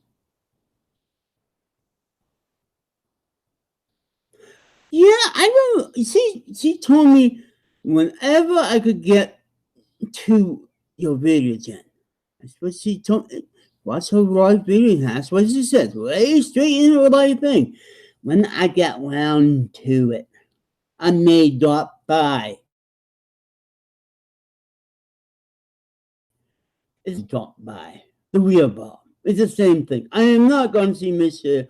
Yeah, I know. She told me whenever I could get to your video, Jen. That's what she told me. Watch her live video. That's what she said. Way straight into the live thing. When I get round to it, I may drop by. It's drop by. The real bar. It's the same thing. I am not going to see Mr.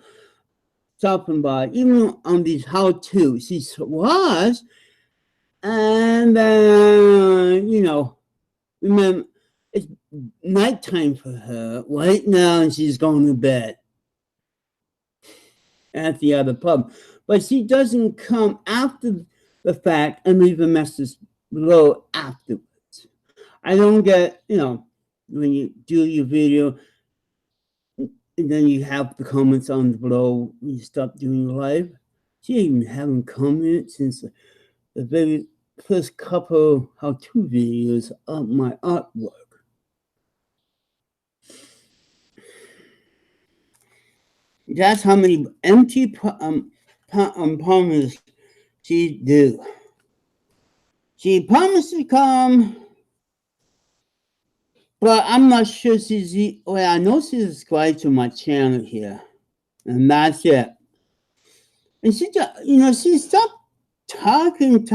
Stopping by, even on these how-to. She was, and you know, remember, it's nighttime for her right now, and she's going to bed at the other pub. But she doesn't come after the fact and leave a message below afterwards. I don't get, you know, when you do your video, and then you have the comments on below when you stop doing live. She even haven't commented since the very first couple how-to videos of my artwork. That's how many empty promises she do. She promised to come, but I'm not sure she's. Well, I know she's subscribed to my channel here, and that's it. And she, you know, she stopped telling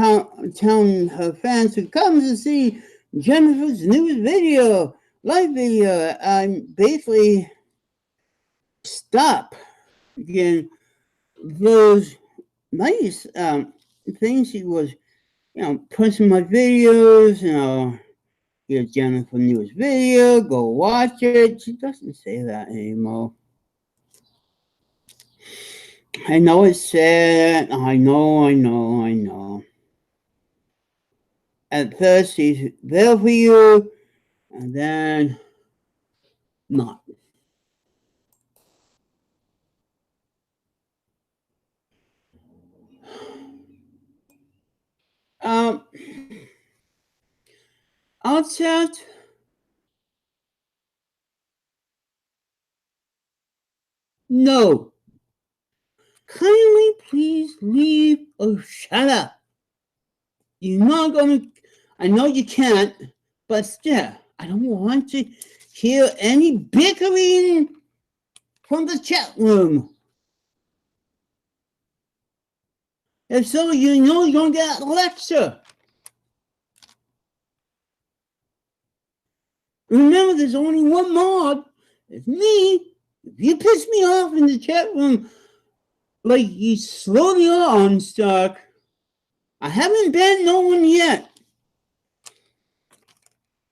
her fans to come to see Jennifer's newest video, live video. I'm basically stop again those nice things she was, you know, posting my videos, you know, here's Jennifer's newest video, go watch it. She doesn't say that anymore. I know it's sad. I know. At first, she's there for you, and then not. Um, Outset, no. Kindly please leave or shut up. You're not gonna, I know you can't, but still, I don't want to hear any bickering from the chat room. If so, you know you're gonna get a lecture. Remember, there's only one mod. It's me. If you piss me off in the chat room, like you slowly on, Stark, I haven't banned no one yet.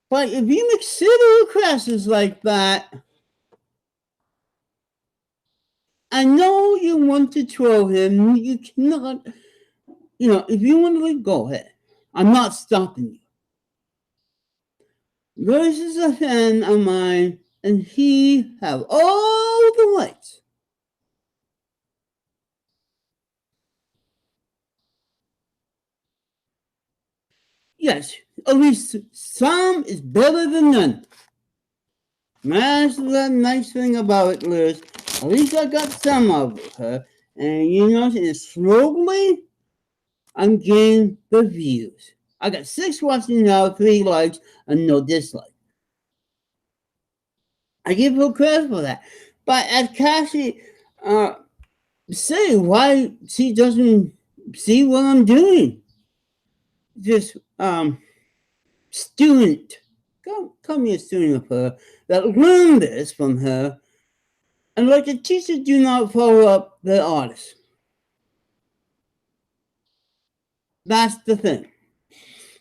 But if you make silly requests like that, I know you want to troll him. You cannot, you know, if you want to leave, go ahead. I'm not stopping you. Lewis is a fan of mine, and he have all the rights. Yes, at least some is better than none. That's the nice thing about it, Liz. At least I got some of her. And you know, and slowly, I'm getting the views. I got 6 watching now, 3 likes, and no dislike. I give her credit for that. But as Cassie say, why she doesn't see what I'm doing? This student, come here, student of her, that learned this from her, and like the teacher do not follow up the artist. That's the thing.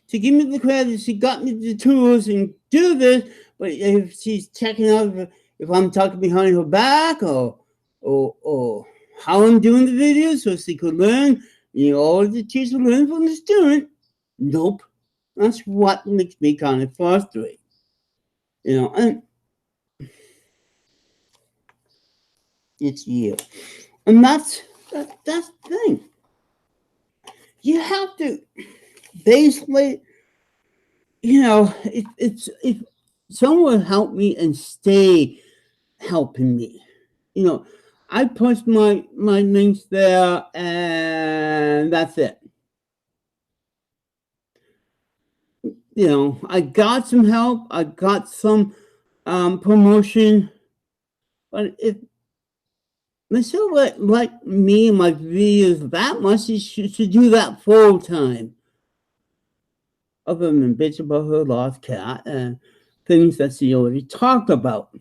She give me the credit, she got me the tools and do this, but if she's checking out if I'm talking behind her back or how I'm doing the video so she could learn, you know, all the teacher learn from the student. Nope. That's what makes me kind of frustrated. You know, and it's you. And that's the thing. You have to basically, you know, if someone help me and stay helping me, you know, I post my links there and that's it. You know, I got some help, I got some promotion, but if Michelle like me and my videos that much, she should do that full time. Other than bitch about her lost cat and things that she already talked about.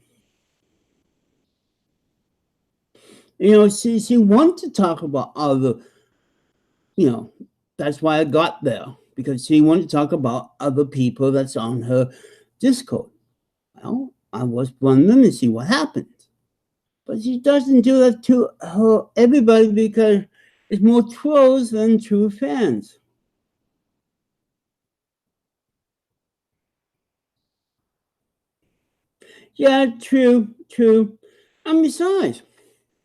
You know, she wants to talk about other, you know, that's why I got there. Because she wanted to talk about other people that's on her Discord. Well, I was one of them and see what happens. But she doesn't do that to her everybody because it's more trolls than true fans. Yeah, true. And besides,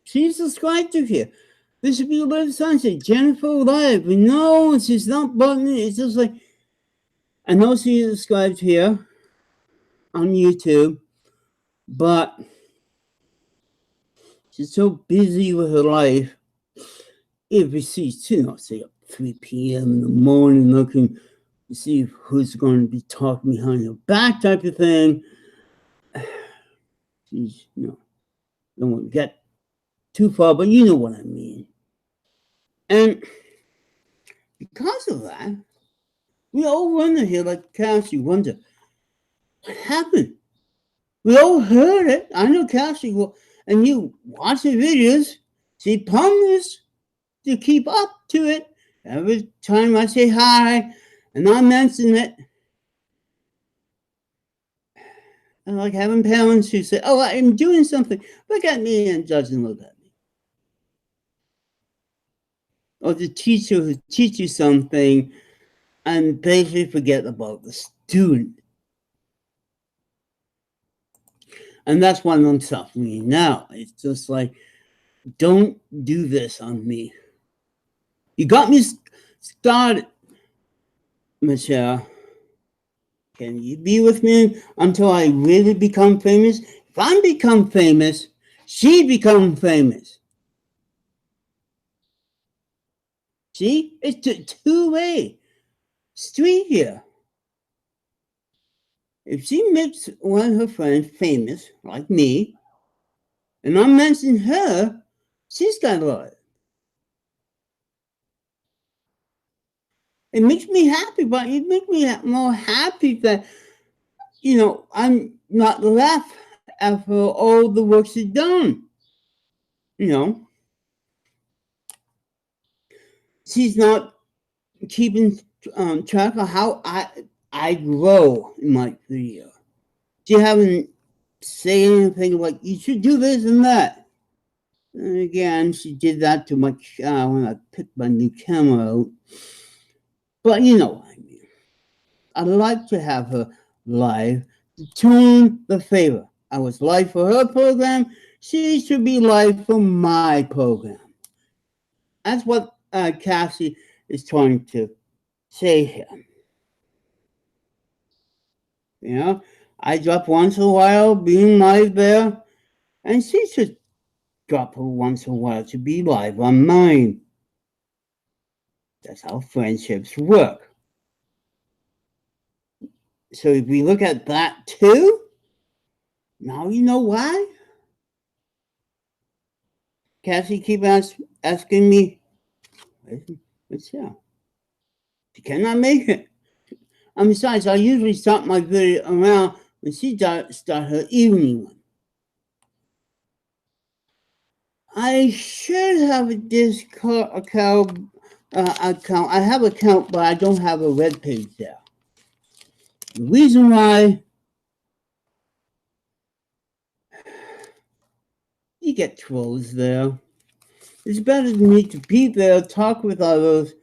she's subscribed to here. This should be a little sunset. Jennifer Live. We know she's not button. It's just like, I know she's subscribed here on YouTube, but she's so busy with her life. If she's, you know, say up 3 p.m. in the morning looking to see who's going to be talking behind her back type of thing, she's, you know, don't want to get too far, but you know what I mean. And because of that, we all wonder here, like Cassie, wonder what happened. We all heard it. I know Cassie will, and you watch the videos. She promised to keep up to it. Every time I say hi and I mention it, I like having parents who say, "Oh, I'm doing something. Look at me," and doesn't look at me. Or the teacher who teaches you something and basically forget about the student. And that's what I'm suffering now. It's just like, don't do this on me. You got me started, Michelle. Can you be with me until I really become famous? If I become famous, she become famous. See, it's a two-way street here. If she makes one of her friends famous, like me, and I mention her, she's got a lot. It makes me happy, but it makes me more happy that, you know, I'm not left after all the work she's done. You know, she's not keeping track of how I grow in my career. She haven't say anything like you should do this and that. And again, she did that to my when I picked my new camera out. But you know what I mean. I'd like to have her live to tune the favor. I was live for her program. She should be live for my program. That's what Cassie is trying to say here. You know, I drop once in a while being live there, and she should drop her once in a while to be live on mine. That's how friendships work. So if we look at that too, now you know why. Cassie keep asking me, what's that? She cannot make it. And besides, I usually start my video around when she start her evening one. I should have a Discord account. I have an account, but I don't have a web page there. The reason why, you get trolls there. It's better for me to be there, talk with others,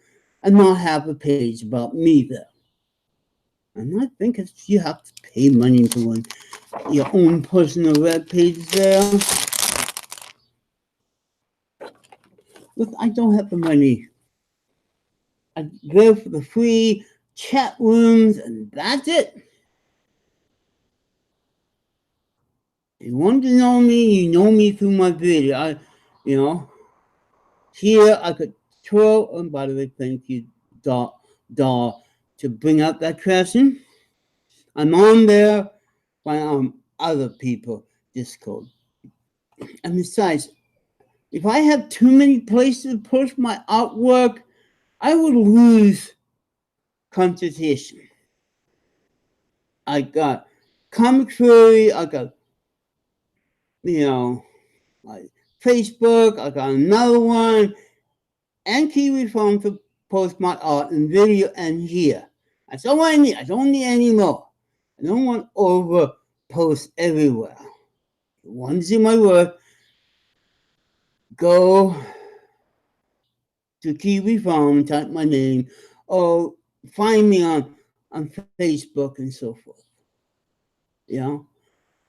and not have a page about me there. And I think you have to pay money to run your own personal web page there. But I don't have the money. I go for the free chat rooms, and that's it. If you want to know me, you know me through my video. Here I could throw, and by the way, thank you, Daw, to bring out that question. I'm on there by other people Discord. And besides, if I have too many places to post my artwork, I would lose concentration. I got Comic Fury, I got, like Facebook, I got another one, and Kiwi Phone to post my art and video and here. That's all I need. I don't need any more. I don't want over posts everywhere. If you want to see my work, go to Kiwi Farm, type my name, or find me on Facebook and so forth.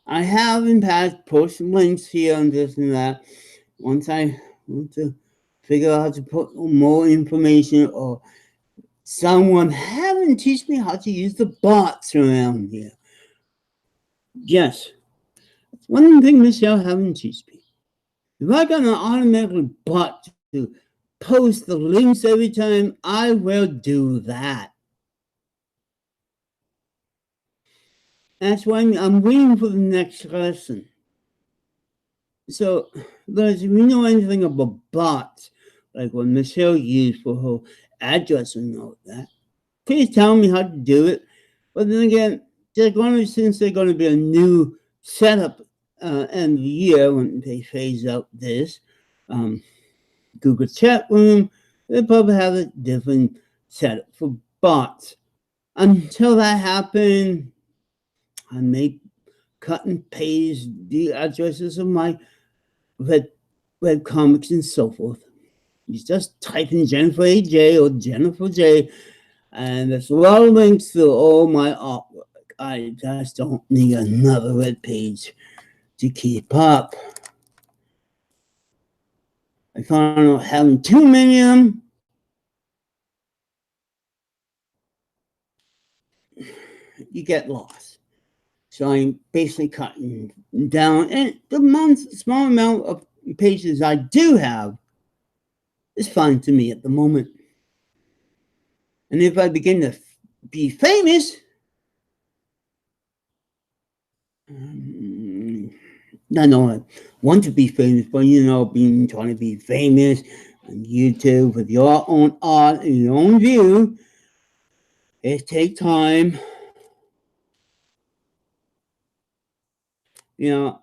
I have in past posted links here and this and that. Once I want to figure out how to put more information, or someone haven't teach me how to use the bots around here. Yes, one thing Michelle haven't teach me. If I got an automatic bot to post the links every time, I will do that. That's why I'm waiting for the next lesson. So, guys, if you know anything about bots, like what Michelle used for her address and all that, please tell me how to do it. But then again, since they're going to be a new setup end of the year when they phase out this Google chat room, they'll probably have a different setup for bots. Until that happens, I may cut and paste the addresses of my web comics and so forth. You just type in Jennifer AJ or Jennifer J, and there's a lot of links to all my artwork. I just don't need another web page to keep up. I found out having too many of them, you get lost. So I'm basically cutting down, and the small amount of pages I do have is fine to me at the moment. And if I begin to be famous, I don't want to be famous, but trying to be famous on YouTube with your own art and your own view, it takes time.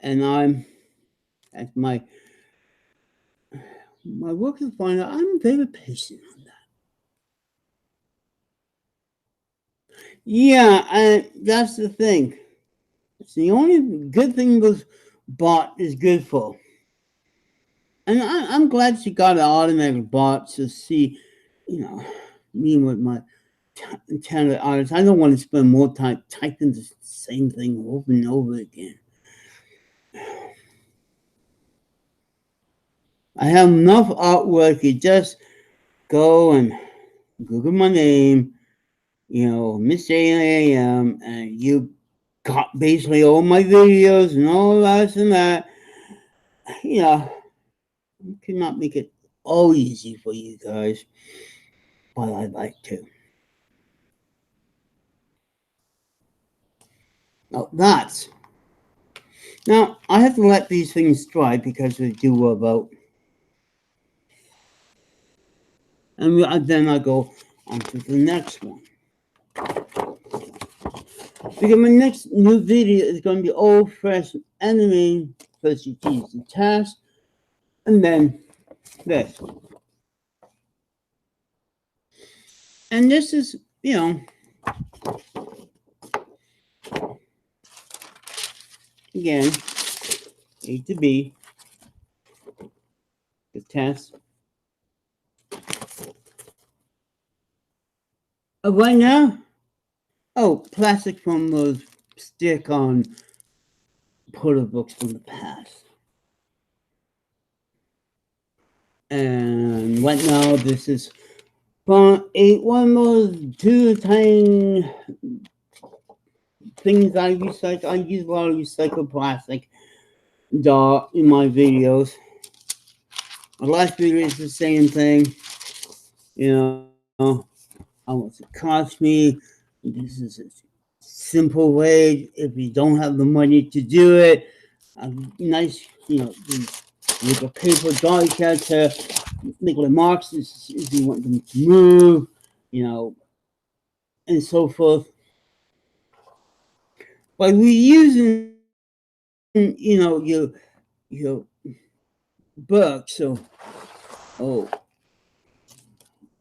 And as my work is fine, I'm very patient on that. Yeah, and that's the thing. It's the only good thing this bot is good for. And I'm glad she got an automatic bot to see, me with my talented artist. I don't want to spend more time typing the same thing over and over again. I have enough artwork. You just go and Google my name, missj, and you got basically all my videos and all that and that. I cannot make it all easy for you guys, but I'd like to. Now I have to let these things dry because they do about, and then I go on to the next one. Because my next new video is going to be all fresh animating. First you choose the task, and then this. And this is, again, A to B, the test. Right now, plastic from those stick-on photo books from the past. And right now, this is from one of those two tiny things I recycle. I use a lot of recycled plastic in my videos. My last video is the same thing. How much it cost me. This is a simple way. If you don't have the money to do it, a nice, with a paper dolly catcher, make little marks if you want them to move, and so forth. By reusing, your books or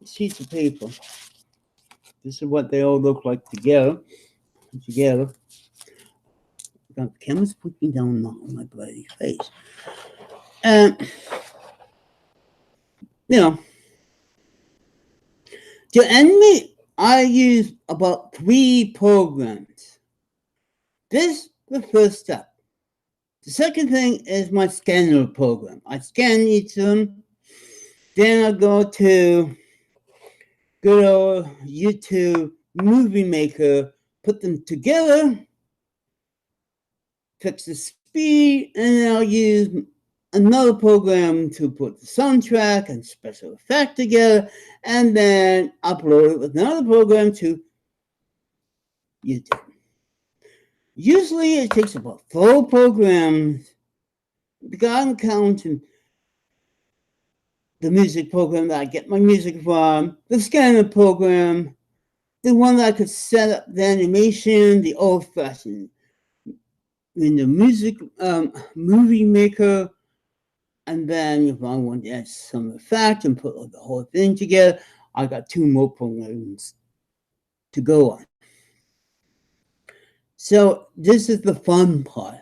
sheets of paper. This is what they all look like together. The camera's putting down on my bloody face. And, to animate, I use about 3 programs. This is the first step. The second thing is my scanner program. I scan each of them. Then I go to good old YouTube Movie Maker, put them together, fix the speed, and then I'll use another program to put the soundtrack and special effect together, and then upload it with another program to YouTube. Usually it takes about 4 programs because I'm counting the music program that I get my music from, the scanner program, the one that I could set up the animation, the old-fashioned in the movie maker, and then if I want to add some effect and put the whole thing together, I got 2 more programs to go on. So this is the fun part.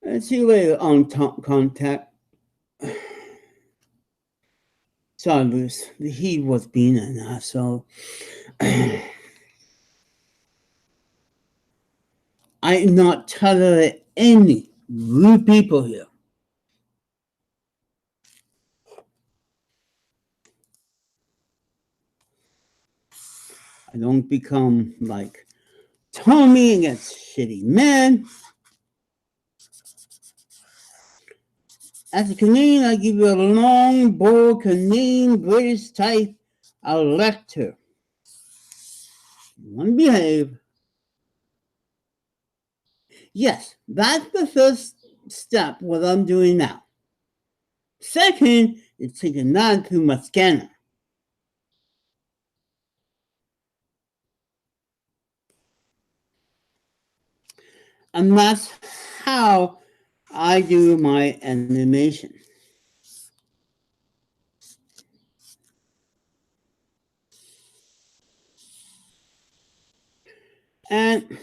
Let's see you later on contact. Sorry, Bruce. The heat was being an asshole. I'm not tolerating any rude people here. I don't become like Tommy against shitty men. As a Canadian, I give you a long, bold Canadian British type a lecture. You want to behave. Yes, that's the first step, what I'm doing now. Second is taking that to my scanner. And that's how I do my animation. And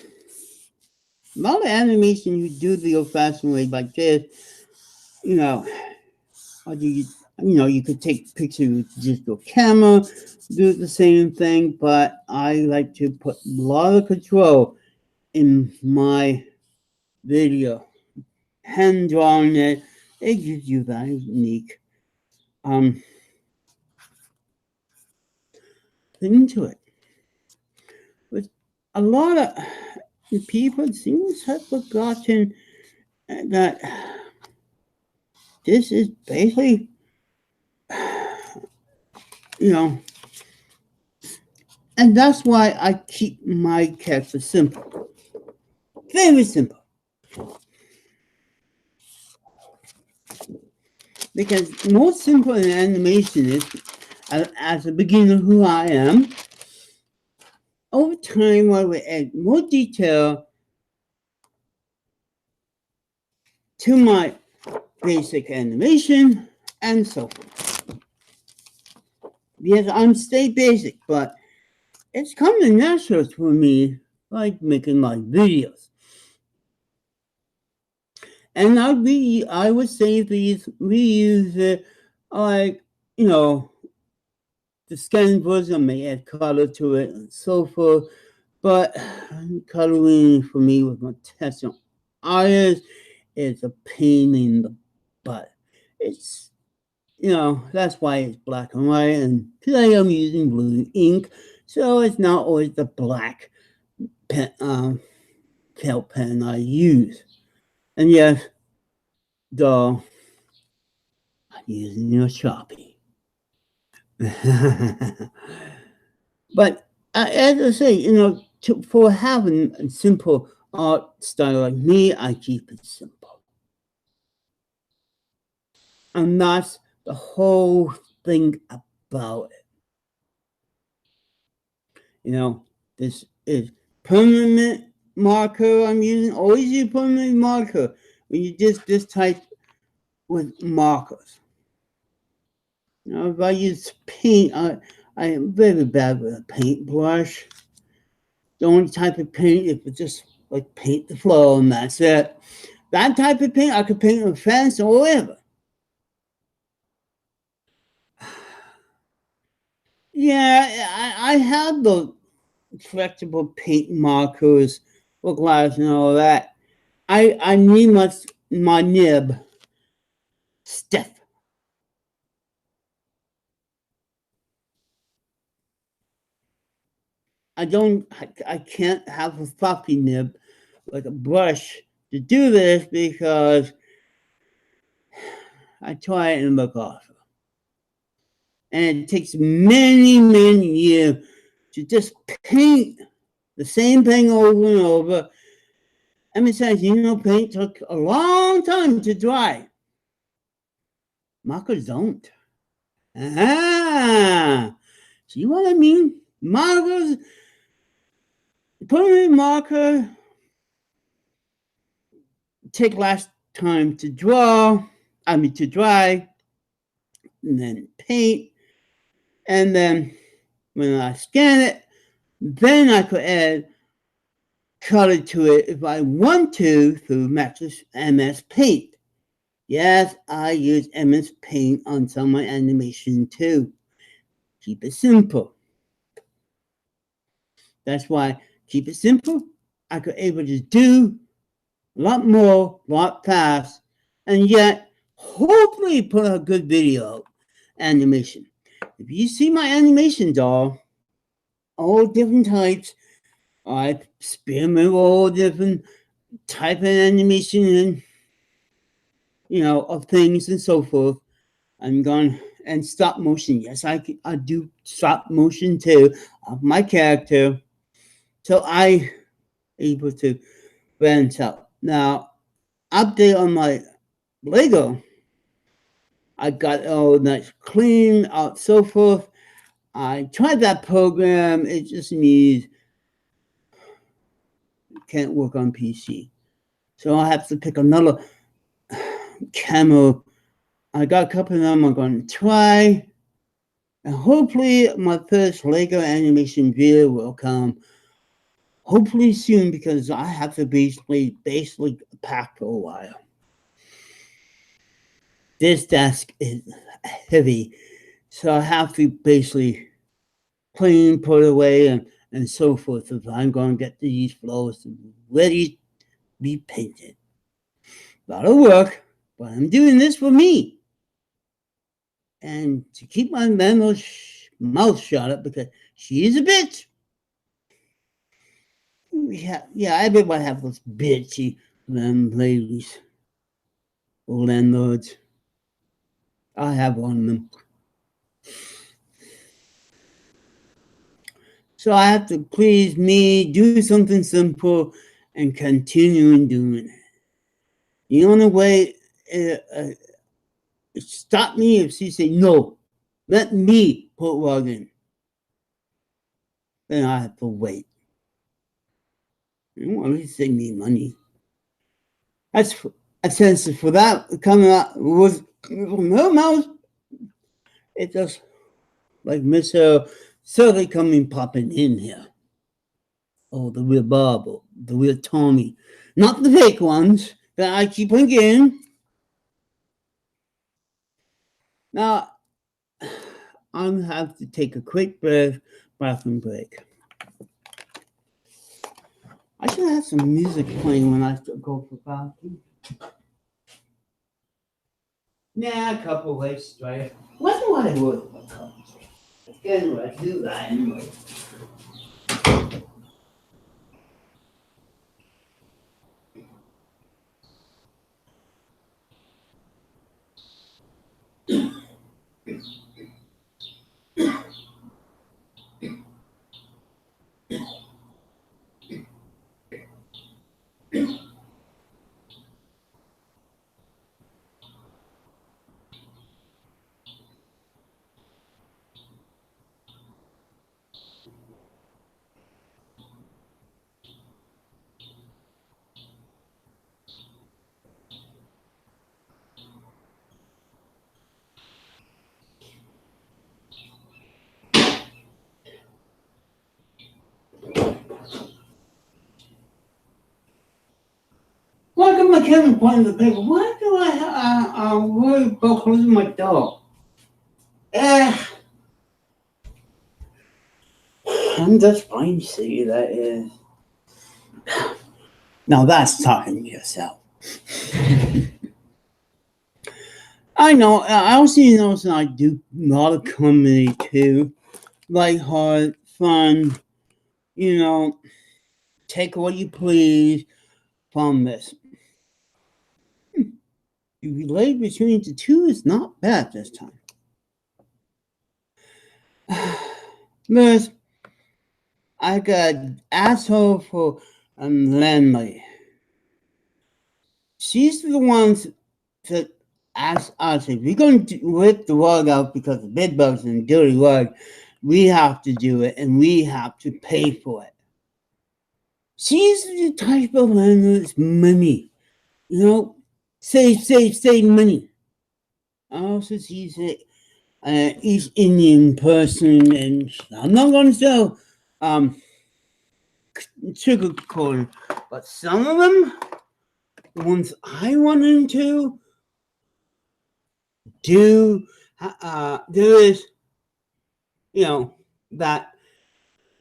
a lot of animation you do the old-fashioned way like this, You could take pictures with just your camera, do the same thing, but I like to put a lot of control in my video. Hand drawing it gives you that unique thing to it. But a lot of people seem to have forgotten that this is basically, and that's why I keep my character simple. Very simple. Because more simple in animation is, as a beginner who I am, over time I will add more detail to my basic animation and so forth. Yes, I'm stay basic, but it's kind of natural for me, like making my videos. And I would say these reuse like, the scanned version may add color to it and so forth, but coloring for me with my texture artist is a pain in the butt. It's, that's why it's black and white, and today I'm using blue ink, so it's not always the black pen, felt pen I use. And yes, I'm using a Sharpie. But as I say, for having a simple art style like me, I keep it simple. And that's the whole thing about it. This is permanent marker I'm using. Always use permanent marker when you just type with markers. If I use paint, I am very bad with a paintbrush. The only type of paint is just like paint the floor and that's it. That type of paint, I could paint a fence or whatever. Yeah, I have the flexible paint markers for glass and all that. I need my nib stiff. I can't have a floppy nib like a brush to do this because I try it and look awesome. And it takes many, many years to just paint the same thing over and over. And besides, paint took a long time to dry. Markers don't. See what I mean? Markers, permanent marker take less time to dry, and then paint, and then when I scan it, then I could add color to it if I want to through MS Paint. Yes, I use MS Paint on some of my animation too. Keep it simple. That's why keep it simple. I could able to do a lot more, a lot fast, and yet hopefully put a good video animation. If you see my animation doll, all different types, I experiment with all different type of animation and of things and so forth. I'm going and stop motion. Yes, I do stop motion too of my character, so I able to branch out. Now, update on my Lego. I got all nice clean out so forth. I tried that program. It just needs can't work on PC, so I have to pick another camera. I got a couple of them I'm going to try, and hopefully my first Lego animation video will come hopefully soon because I have to basically pack for a while. this desk is heavy, so I have to basically clean, put away, and so forth if I'm going to get these floors ready to be painted. A lot of work, but I'm doing this for me. And to keep my mouth shut because she is a bitch. Yeah, everybody have those bitchy landladies or landlords. I have one of them. So I have to please me, do something simple, and continue doing it. The only way stop me if she say no. Let me put log in. Then I have to wait. You want to save me money. That's a sense for that coming out with no mouse. It just like Mr. Surly coming popping in here. Oh, the real Bob, the real Tommy. Not the fake ones that I keep again. Now, I'm gonna have to take a quick bathroom break. I should have some music playing when I go for bathroom. Nah, a couple ways straight. Wasn't what I would for a couple. Again, I do that anyway. Why come my camera pointing the paper? Why do I worry about closing my door? I'm just fine to see that is. Now that's talking to yourself. I know. I also know I do a lot of comedy too, lighthearted, fun. You know, take what you please from this. You relate between the two is not bad this time. Liz, I got asshole for landlady. She's the ones that ask us if we're going to rip the rug out because of bed bugs and dirty rug. We have to do it, and we have to pay for it. She's the type of landlord that's money. You know, save money. Also, she's an East Indian person, and I'm not going to sell sugarcoating, but some of them, the ones I run into, there is, you know, that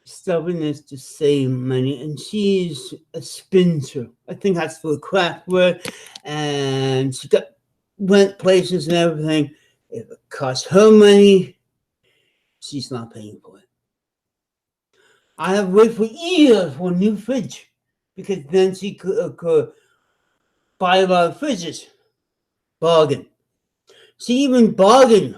stubbornness to save money, and she's a spinster. I think that's the correct word. And she got rent places and everything. If it costs her money, she's not paying for it. I have waited for years for a new fridge because then she could buy a lot of fridges. Bargain. She even bargained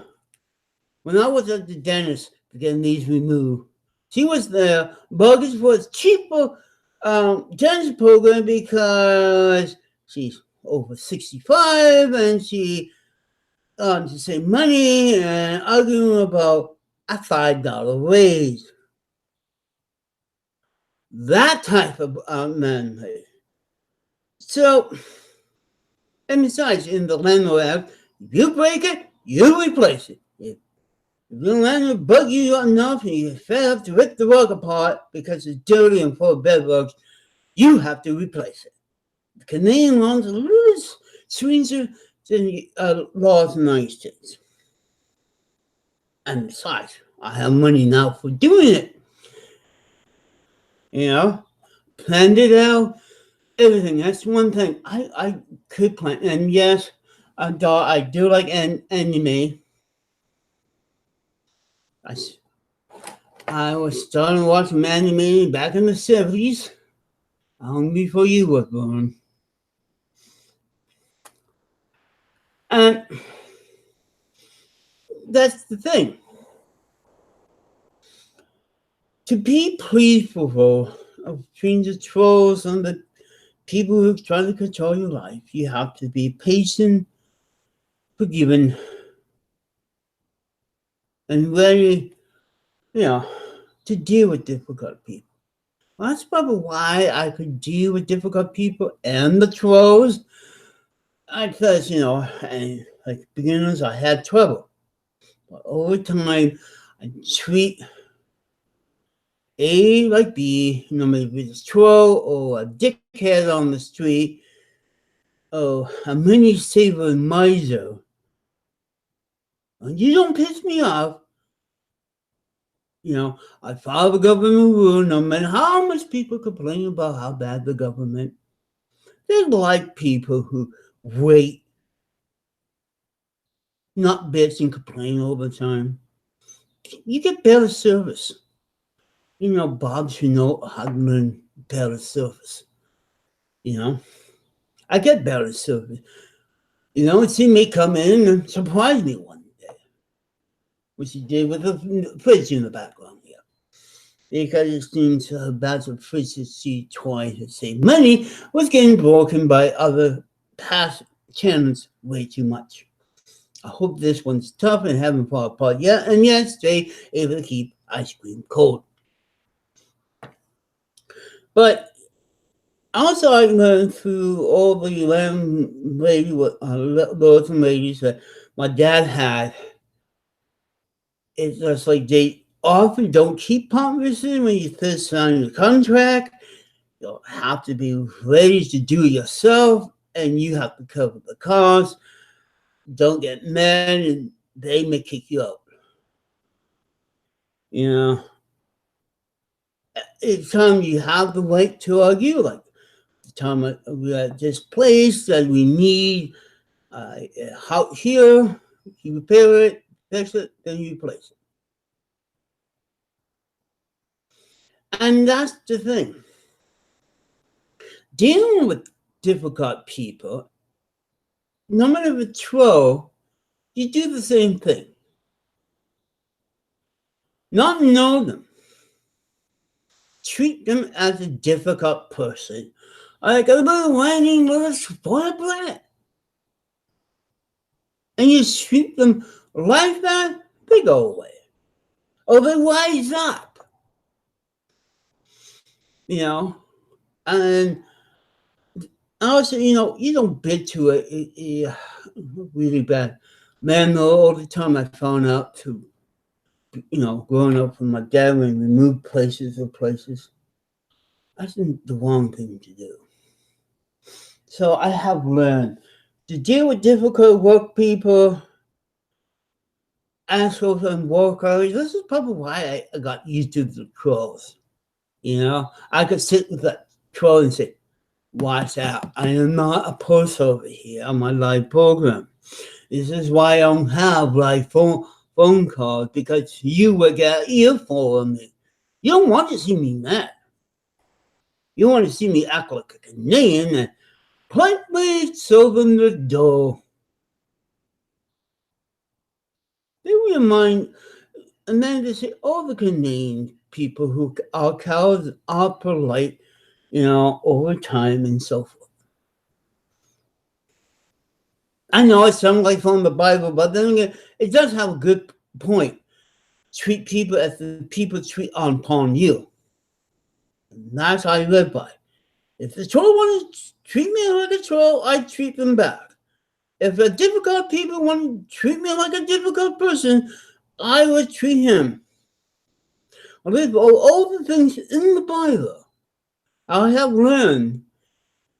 when I was at the dentist to get these removed. She was there bargains for a cheaper dentist program because she's over 65 and she to save money and arguing about a $5 raise. That type of man. So, and besides, in the landlord act, if you break it, you replace it. If the landlord bug you enough and you're fed up to rip the rug apart because it's dirty and full of bed bugs, you have to replace it. The Canadian laws are a little stranger laws in the United States. And besides, I have money now for doing it. You know, planned it out, everything. That's one thing I could plan. And yes, I do like anime. I was starting to watch anime back in the 70s, long before you were born. And that's the thing. To be peaceful between the trolls and the people who try to control your life, you have to be patient, forgiving, and ready, to deal with difficult people. Well, that's probably why I could deal with difficult people and the trolls. Because, and like beginners, I had trouble. But over time, I treat A like B, maybe it's a troll or a dickhead on the street, or a mini saver miser. And you don't piss me off. I follow the government rule no matter how much people complain about how bad the government. They're like people who wait, not bitch and complain all the time. You get better service. Bob should know how to learn better service. I get better service. See me come in and surprise me one day, which he did with the fridge in the background here. Because it seems about the fridge that she tried to save money was getting broken by other past tenants way too much. I hope this one's tough and haven't fallen apart yet, and yet stay able to keep ice cream cold. But also, I learned through all the lords and ladies that my dad had. It's just like they often don't keep promises when you first sign the contract. You'll have to be ready to do it yourself, and you have to cover the cost. Don't get mad, and they may kick you out. It's time you have the right to argue, like the time we're at this place that we need out here, you repair it, fix it, then you replace it. And that's the thing. Dealing with difficult people, no matter the troll, you do the same thing. Not know them. Treat them as a difficult person. Like a little whining little spoiled brat. And you treat them like that, they go away. Or they rise up. And also, you don't bid to a really bad man. All the time I found out to, growing up with my dad when we moved places, that's the wrong thing to do. So I have learned to deal with difficult work people, assholes and workers. This is probably why I got used to the trolls. I could sit with that troll and say, watch out, I am not a pushover here on my live program. This is why I don't have live phone calls, because you will get an earful of me. You don't want to see me mad. You want to see me act like a Canadian and politely show them the door. They remind, and then they say, all the Canadian people who are cowards are polite, over time and so forth. I know it sounds like from the Bible, but then again, it does have a good point. Treat people as the people treat upon you. And that's how I live by. If the troll want to treat me like a troll, I treat them back. If a difficult people want to treat me like a difficult person, I would treat him. I live all the things in the Bible I have learned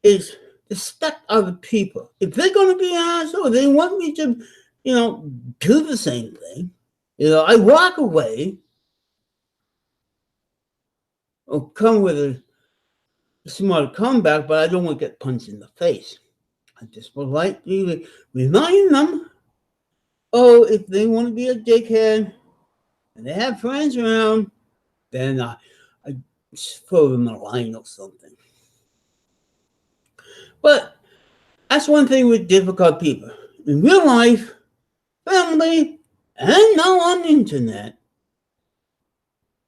is respect other people. If they're going to be an asshole, they want me to, do the same thing. I walk away or come with a smart comeback, but I don't want to get punched in the face. I just politely remind them, if they want to be a dickhead and they have friends around, then I throw them a line or something. But that's one thing with difficult people. In real life, family, and now on the internet,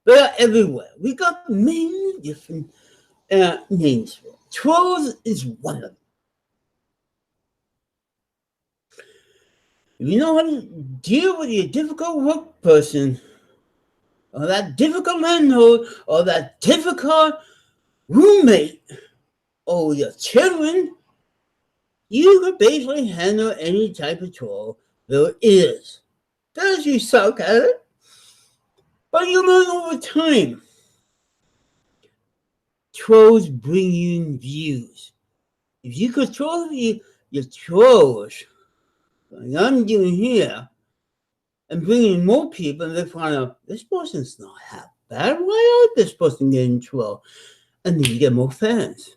they're everywhere. We got many different names for it. Trolls is one of them. If you know how to deal with your difficult work person, or that difficult landlord, or that difficult roommate, or your children, you could basically handle any type of troll there is. Does you suck at it? But you learn over time. Trolls bring you in views. If you control your trolls, like I'm doing here, and bringing more people, and they find out this person's not half bad. Why aren't this person getting trolled? And then you get more fans.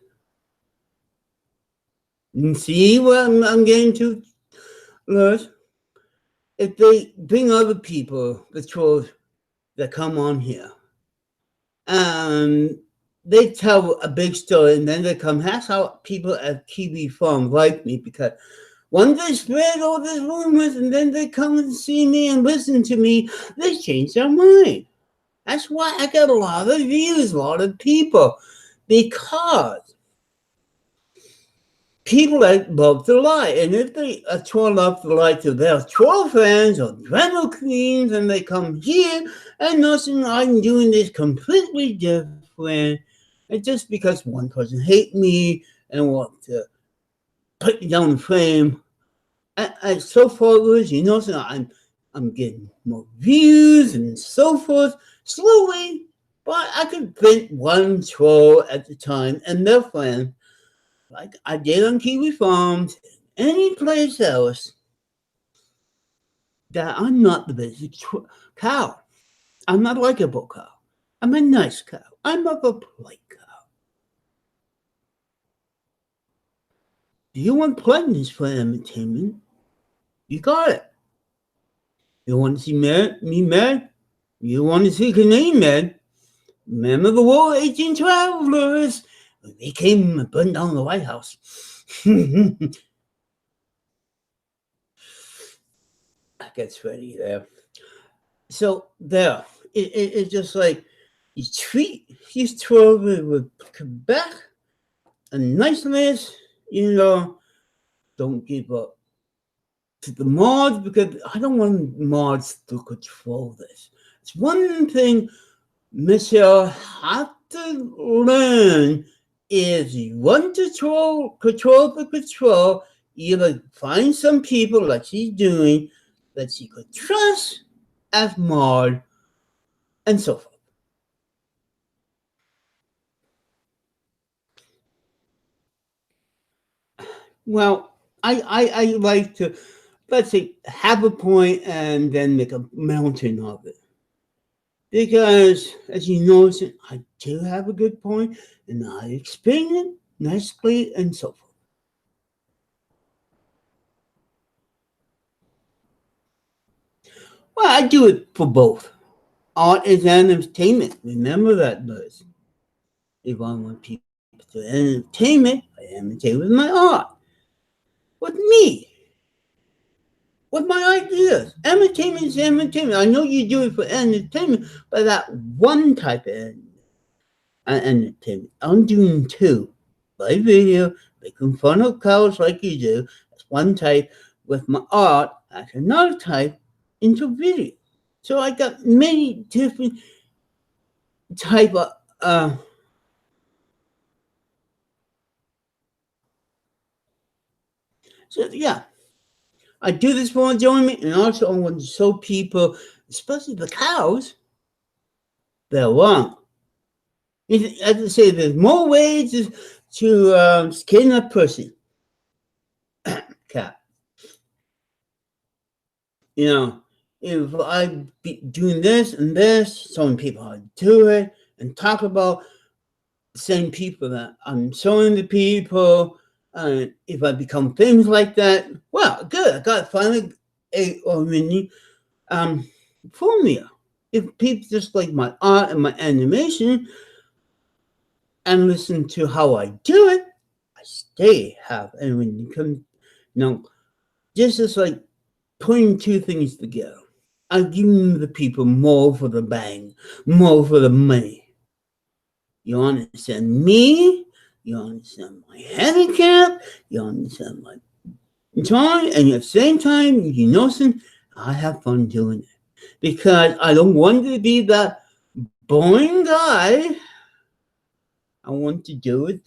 You see what I'm getting to, Lars? If they bring other people, the trolls that come on here, they tell a big story, and then they come. That's how people at Kiwi Farm like me, because once they spread all these rumors, and then they come and see me and listen to me, they change their mind. That's why I get a lot of views, a lot of people, because people that love to lie. And if they are troll love to lie to their troll fans or drama queens, and they come here and nothing, I'm doing this completely different. And just because one person hate me and want to put me down in frame, and so forth, I'm getting more views and so forth slowly, but I could print one troll at a time and their friend, like I did on Kiwi Farms, any place else, that I'm not the basic cow. I'm not a likable cow. I'm a nice cow. I'm not a polite cow. Do you want politeness for entertainment? You got it. You want to see me mad? You want to see Canadian mad? Remember the War 18 Travelers? They came and burned down the White House. I get sweaty there. So there, it's just like you treat these 12 with Quebec, a niceness, don't give up to the mods, because I don't want mods to control this. It's one thing missj have to learn is you want to control the control, either find some people like she's doing that she could trust as mod, and so forth. Well, I like to, let's say, have a point and then make a mountain of it. Because, as you notice, I do have a good point, and I explain it nicely and so forth. Well, I do it for both. Art is entertainment. Remember that, Liz. If I want people to entertainment, I entertain with my art. With me. With my ideas. Entertainment is entertainment. I know you do it for entertainment, but that one type of entertainment. I'm doing two. By video, making fun of cows like you do. That's one type. With my art, that's another type into video. So I got many different type of so yeah. I do this for enjoyment, and also I want to show people, especially the cows, they're wrong. As I say, there's more ways to skin a pussy cat. You know, if I be doing this and this, showing people how to do it, and talk about the same people that I'm showing the people, if I become famous like that, well, good. I got finally a mini formula. If people just like my art and my animation and listen to how I do it, I stay have and when you come, just as like putting two things together. I'm giving the people more for the bang, more for the money. You understand me? You understand my handicap? You understand my time? And at the same time, you know something? I have fun doing it. Because I don't want to be that boring guy. I want to do it.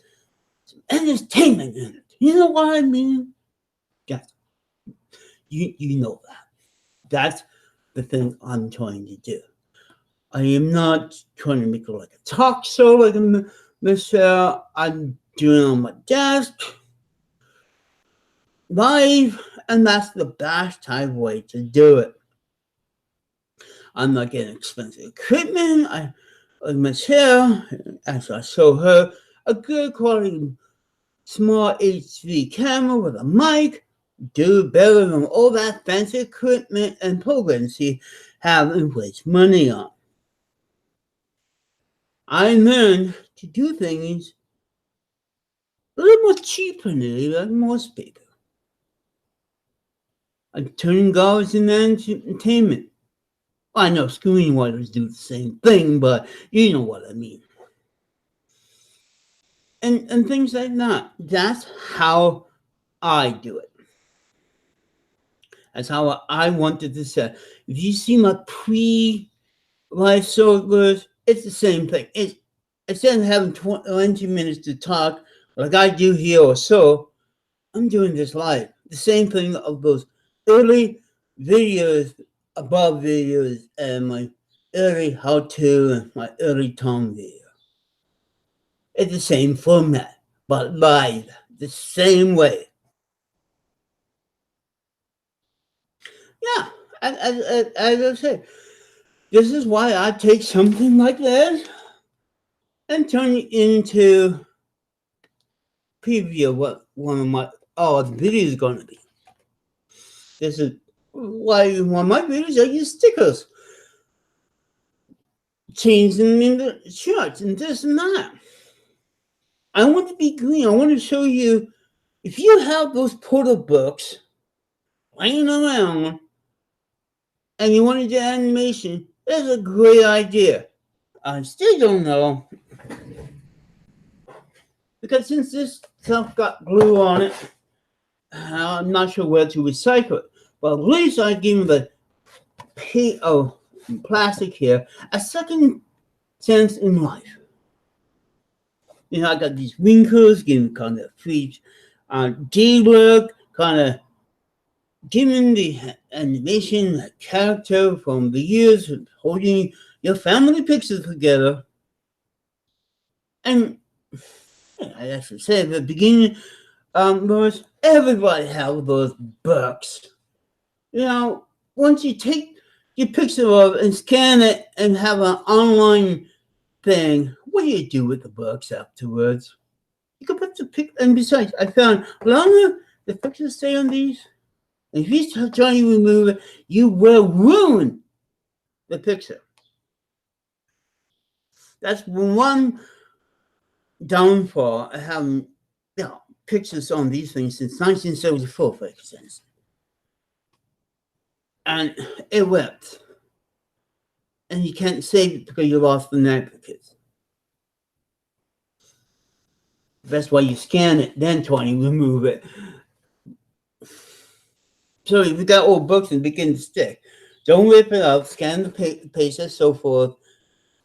Some entertainment in it. You know what I mean? Yeah. You know that. That's the thing I'm trying to do. I am not trying to make it like a talk show like a Michelle. I'm doing it on my desk, live, and that's the best type way to do it. I'm not getting expensive equipment. Like Michelle, as I show her, a good quality small HD camera with a mic, do better than all that fancy equipment and programs you have and waste money on. I learned to do things a little more cheaply than most people. I'm turning garbage into entertainment. I know screenwriters do the same thing, but you know what I mean. And things like that. That's how I do it. That's how I wanted to say. If you see my pre-life circles, it's the same thing. It's instead of having 20 minutes to talk like I do here or so, I'm doing this live. The same thing of those early videos, above videos, and my early how-to and my early Tom video. It's the same format, but live, the same way. Yeah, as I say, this is why I take something like this and turn it into preview of what one of my the video is going to be. This is why one of my videos I use stickers, change them in the charts and this and that. I want to be green. I want to show you if you have those portal books laying around and you want to do animation, that's a great idea. I still don't know because since this stuff got glue on it, I'm not sure where to recycle it. But at least I give the plastic here a second chance in life. You know, I got these wrinkles, giving kind of free D-look, kind of giving the animation a character from the years of holding your family pictures together. And I actually said at the beginning, everybody have those books. You know, once you take your picture of it and scan it and have an online thing, what do you do with the books afterwards? You can put the pic, and besides, I found longer the pictures stay on these. And if you start trying to remove it, you will ruin the picture. That's one downfall. I haven't pictures on these things since 1974, for instance. And it ripped. And you can't save it because you lost the duplicates. That's why you scan it, then try to remove it. So if you got old books and begin to stick, don't rip it up, scan the pages, so forth,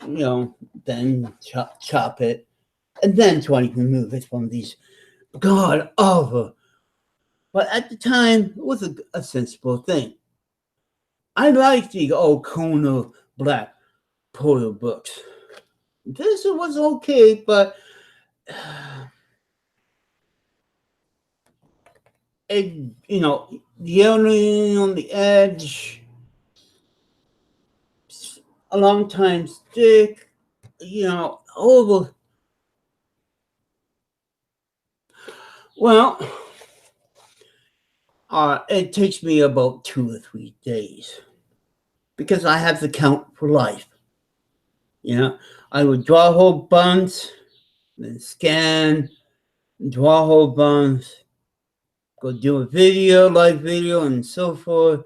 then chop it, and then try to remove it from these god awful. But at the time, it was a sensible thing. I liked the old Kona black photo books. This was okay, but yelling on the edge, a long time stick, all the. Well, it takes me about 2 or 3 days because I have to count for life. I would draw a whole bunch, then scan, draw a whole bunch, go do a live video, and so forth.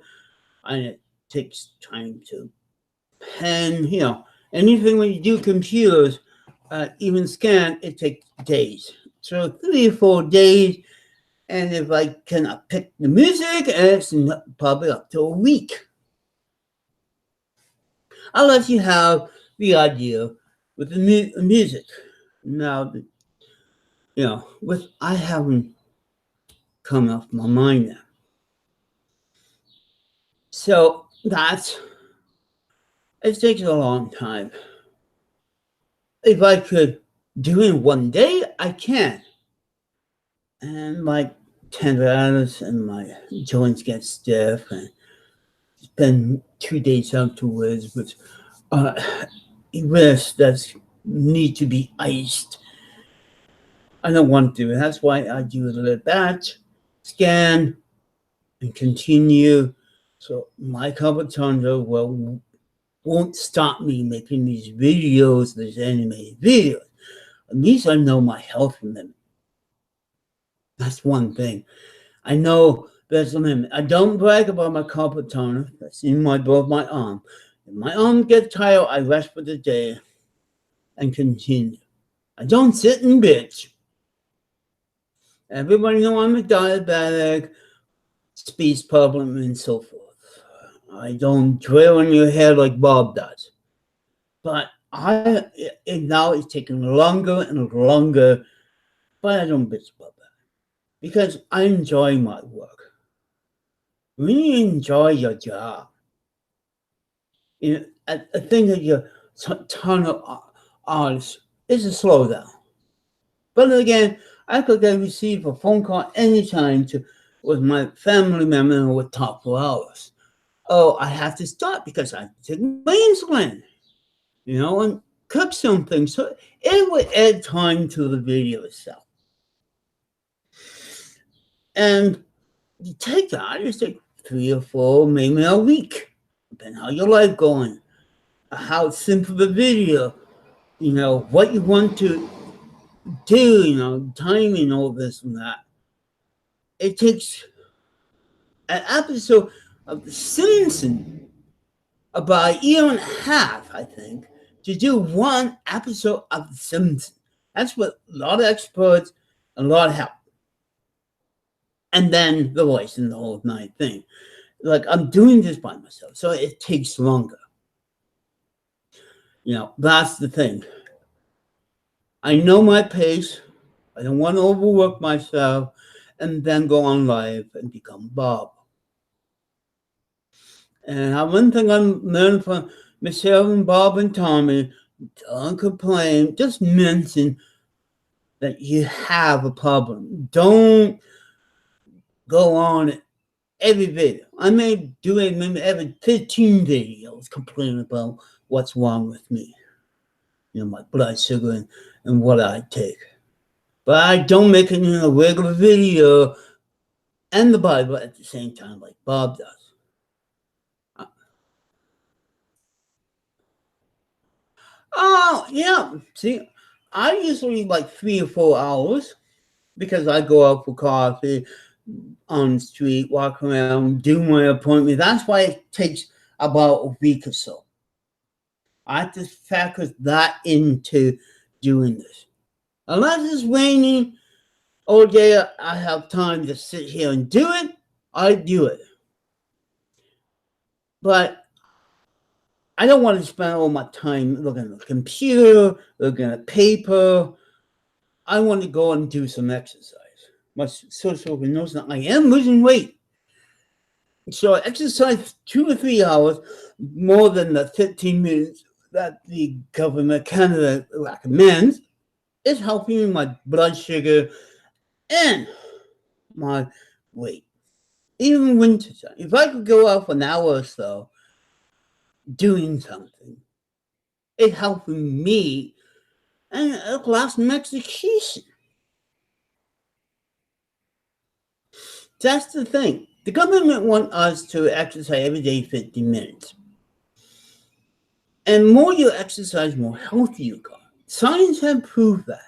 And it takes time to pen, anything when you do computers, even scan, it takes days. So 3 or 4 days. And if I cannot pick the music, it's probably up to a week. Unless you have the idea with the music. Now, I haven't come off my mind now. So it takes a long time. If I could do it in one day, I can. And my tendonitis and my joints get stiff, and spend 2 days afterwards with wrists that need to be iced. I don't want to do it. That's why I do a little batch, scan, and continue. So my carpenter won't stop me making these videos, these animated videos. At least I know my health limit. That's one thing. I know there's a limit. I don't brag about my carpal tunnel. That's in both my arm. If my arm gets tired, I rest for the day and continue. I don't sit and bitch. Everybody know I'm a diabetic, speech problem, and so forth. I don't drill in your head like Bob does. But now it's taking longer and longer, but I don't bitch about that because I enjoy my work. When you enjoy your job, a thing that you're ton of hours is a slowdown. But again, I could receive a phone call anytime with my family member who would talk for hours. Oh, I have to stop because I take my insulin, and cook something. So it would add time to the video itself. And you take that, you take 3 or 4, maybe a week, depending how your life going, how simple the video, what you want to do, timing, all this and that. It takes an episode of The Simpsons about a year and a half, I think, to do one episode of The Simpsons. That's what a lot of experts, a lot of help. And then the voice and the whole night thing. Like, I'm doing this by myself, so it takes longer. That's the thing. I know my pace. I don't want to overwork myself and then go on live and become Bob. And one thing I learned from Michelle and Bob and Tommy, don't complain, just mention that you have a problem. Don't go on every video. I may do it maybe every 15 videos complaining about what's wrong with me. My blood sugar and what I take. But I don't make it in a regular video and the Bible at the same time like Bob does. Oh, yeah. See, I usually like 3 or 4 hours because I go out for coffee on the street, walk around, do my appointment. That's why it takes about a week or so. I have to factor that into doing this. Unless it's raining all day, I have time to sit here and do it, I do it. But I don't want to spend all my time looking at the computer, looking at paper. I want to go and do some exercise. My social worker knows that I am losing weight. So I exercise 2 or 3 hours more than the 15 minutes that the government of Canada recommends. It's helping my blood sugar and my wait. Even wintertime. If I could go out for an hour or so doing something, it helped me and it lasts my execution. That's the thing. The government wants us to exercise every day 50 minutes. And more you exercise, more healthy you got. Science has proved that.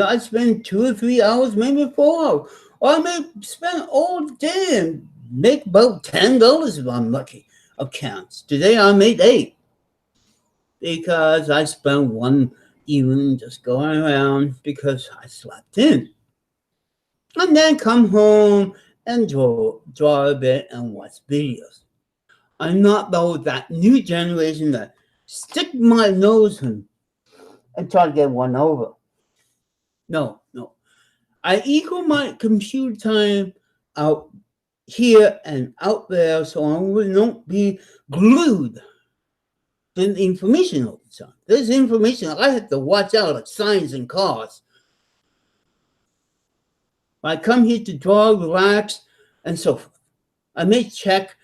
I spend 2 or 3 hours, maybe 4 hours. Or I may spend all day and make about $10 if I'm lucky of counts. Today I made 8. Because I spent one evening just going around because I slept in. And then come home and draw a bit and watch videos. I'm not though that new generation that stick my nose in and try to get one over. No. I equal my computer time out here and out there so I will not be glued to the information all the time. There's information I have to watch out, like signs and cars. I come here to draw, relax, and so forth. I may check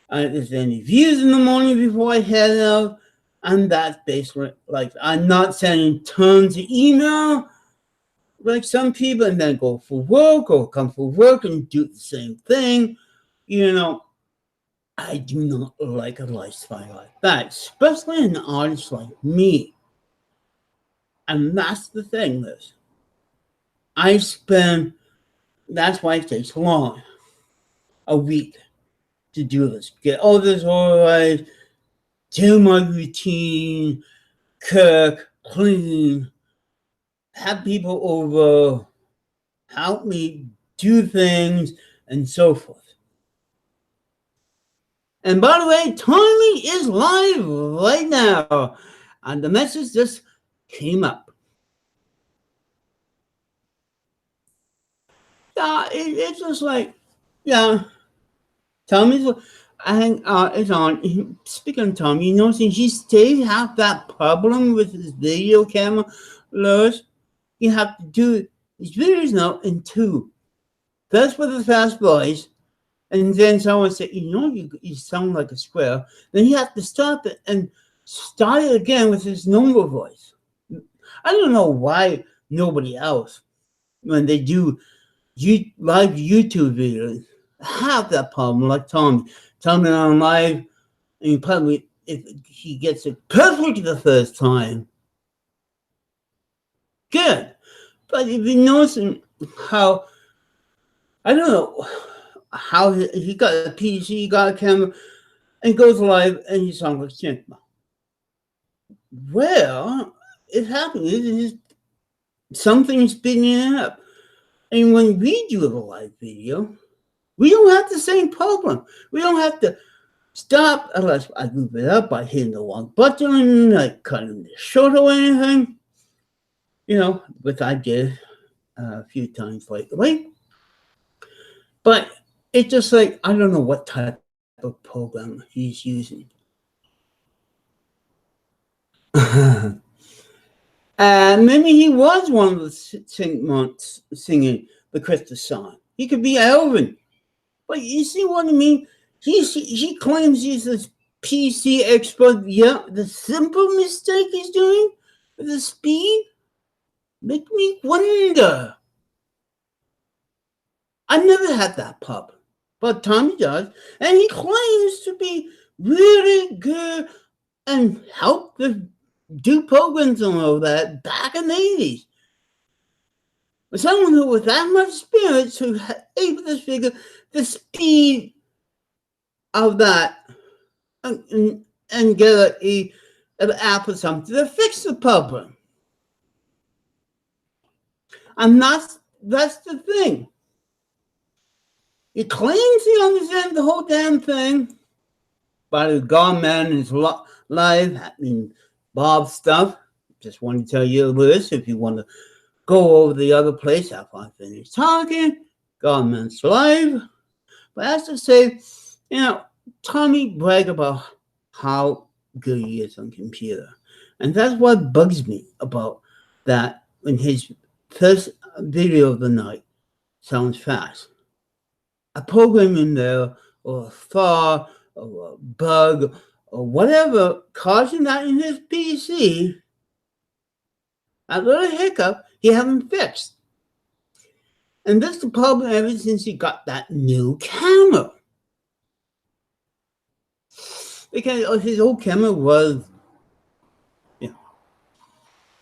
if there's any views in the morning before I head out, and that's basically like I'm not sending tons of email like some people and then go for work or come for work and do the same thing. I do not like a lifestyle like that, especially an artist like me. And that's the thing, Liz. That's why it takes long, a week to do this. Get all this organized, do my routine, cook, clean, have people over, help me do things, and so forth. And by the way, Tommy is live right now. And the message just came up. It's just like, Tommy's, I think it's on. Speaking of Tommy, since he still have that problem with his video camera, Lois, you have to do his videos now in 2. First with the fast voice, and then someone said, you sound like a square. Then you have to stop it and start it again with his normal voice. I don't know why nobody else, when they do live YouTube videos, have that problem like Tommy. Tommy on live, and probably if he gets it perfect the first time, good. But if you notice how, I don't know, how he got a PC, got a camera, and goes live, and he sounds like Chinkma. Well, it happens. It's something spinning it up. And when we do a live video, we don't have the same problem. We don't have to stop unless I move it up by hitting the wrong button, like cutting the short or anything. Which I did a few times lately. But it's just like, I don't know what type of program he's using. And maybe he was one of the singing the Christmas song. He could be Elvin. But you see what I mean? He claims he's a PC expert. Yeah, the simple mistake he's doing with the speed make me wonder. I never had that problem, but Tommy does, and he claims to be really good and help to do programs and all that back in the 80s. But someone who with that much experience who able to figure the speed of that and get an app or something to fix the problem. And that's the thing. He claims he understands the whole damn thing, but the government is live happening Bob stuff. Just want to tell you this if you want to go over the other place after I finish talking. Government's live. But as to say, Tommy bragged about how good he is on computer. And that's what bugs me about that in his first video of the night. sounds fast. A program in there, or a flaw, or a bug, or whatever causing that in his PC, a little hiccup he haven't fixed. And that's the problem ever since he got that new camera. Because his old camera was,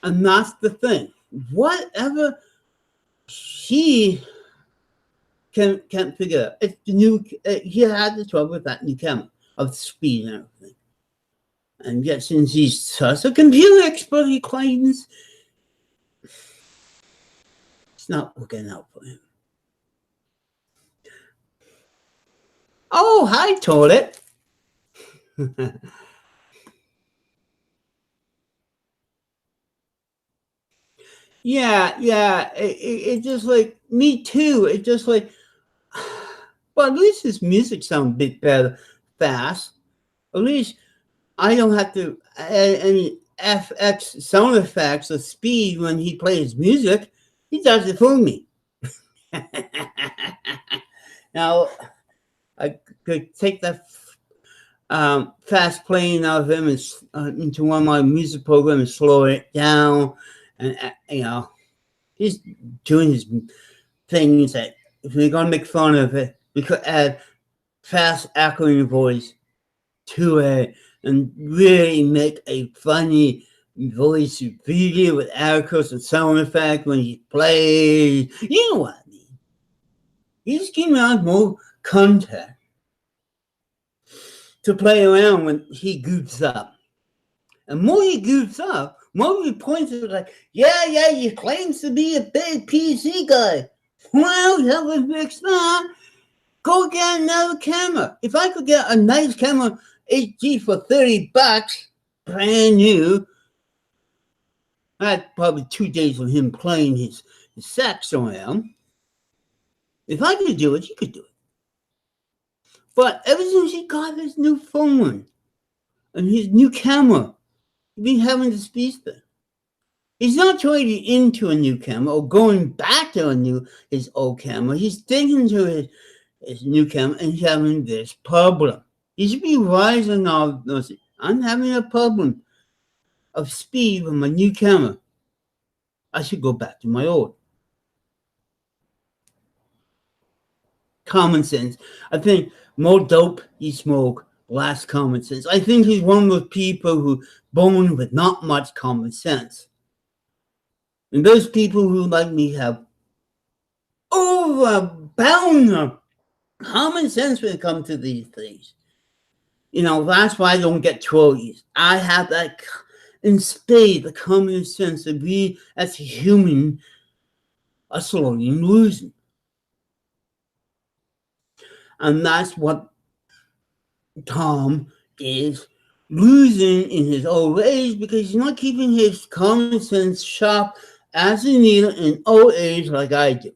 and that's the thing. Whatever he can't figure out, it's the new. He had the trouble with that new camera of speed and everything. And yet, since he's such a computer expert, he claims it's not working out for him. Oh, hi, Toilet. Yeah. It's just like, me too. It's just like, well, at least his music sounds a bit better, fast. At least I don't have to add any FX sound effects or speed when he plays music. He does it for me. Now, I could take that fast playing of him into one of my music programs and slow it down. And, he's doing his things that if we're going to make fun of it, we could add fast echoing voice to it and really make a funny voice video with echoes and sound effect when he plays. You know what I mean? You just give me out more content to play around when he goofs up. And more he goofs up, more he points at like, yeah, he claims to be a big PC guy. Well, that would fix that. Go get another camera. If I could get a nice camera HD for $30, brand new, I had probably 2 days of him playing his sax around. If I could do it, he could do it. But ever since he got his new phone and his new camera, he's been having this speed thing. He's not trading into a new camera or going back to his old camera. He's sticking to his new camera and he's having this problem. He should be rising off. I'm having a problem of speed with my new camera. I should go back to my old. Common sense. I think more dope you smoke, less common sense. I think he's one of those people who born with not much common sense. And those people who, like me, have overbound common sense when it comes to these things. That's why I don't get trolleys. I have that in spade, the common sense that we as a human are slowly losing. And that's what Tom is losing in his old age because he's not keeping his common sense sharp as a needle in old age like I do.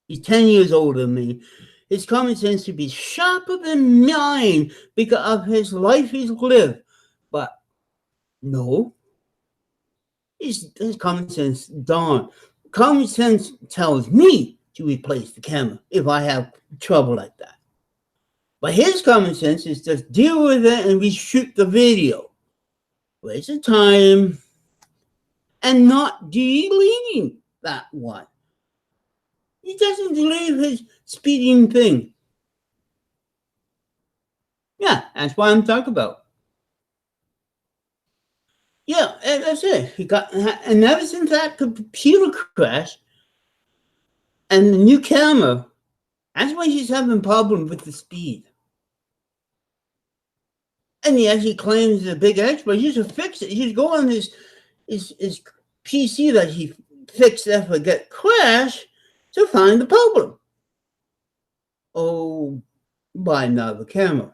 He's 10 years older than me. His common sense should be sharper than mine because of his life he's lived. But no, his common sense dawn. Common sense tells me to replace the camera if I have trouble like that. But his common sense is just deal with it and reshoot the video. Waste of time and not deleting that one. He doesn't delete his speeding thing. Yeah, that's what I'm talking about. Yeah, that's it. And ever since that computer crash and the new camera, that's why he's having problems with the speed. And he actually claims he's a big expert. He should fix it. He should go on his PC that he fixed after it got crashed to find the problem. Oh, buy another camera.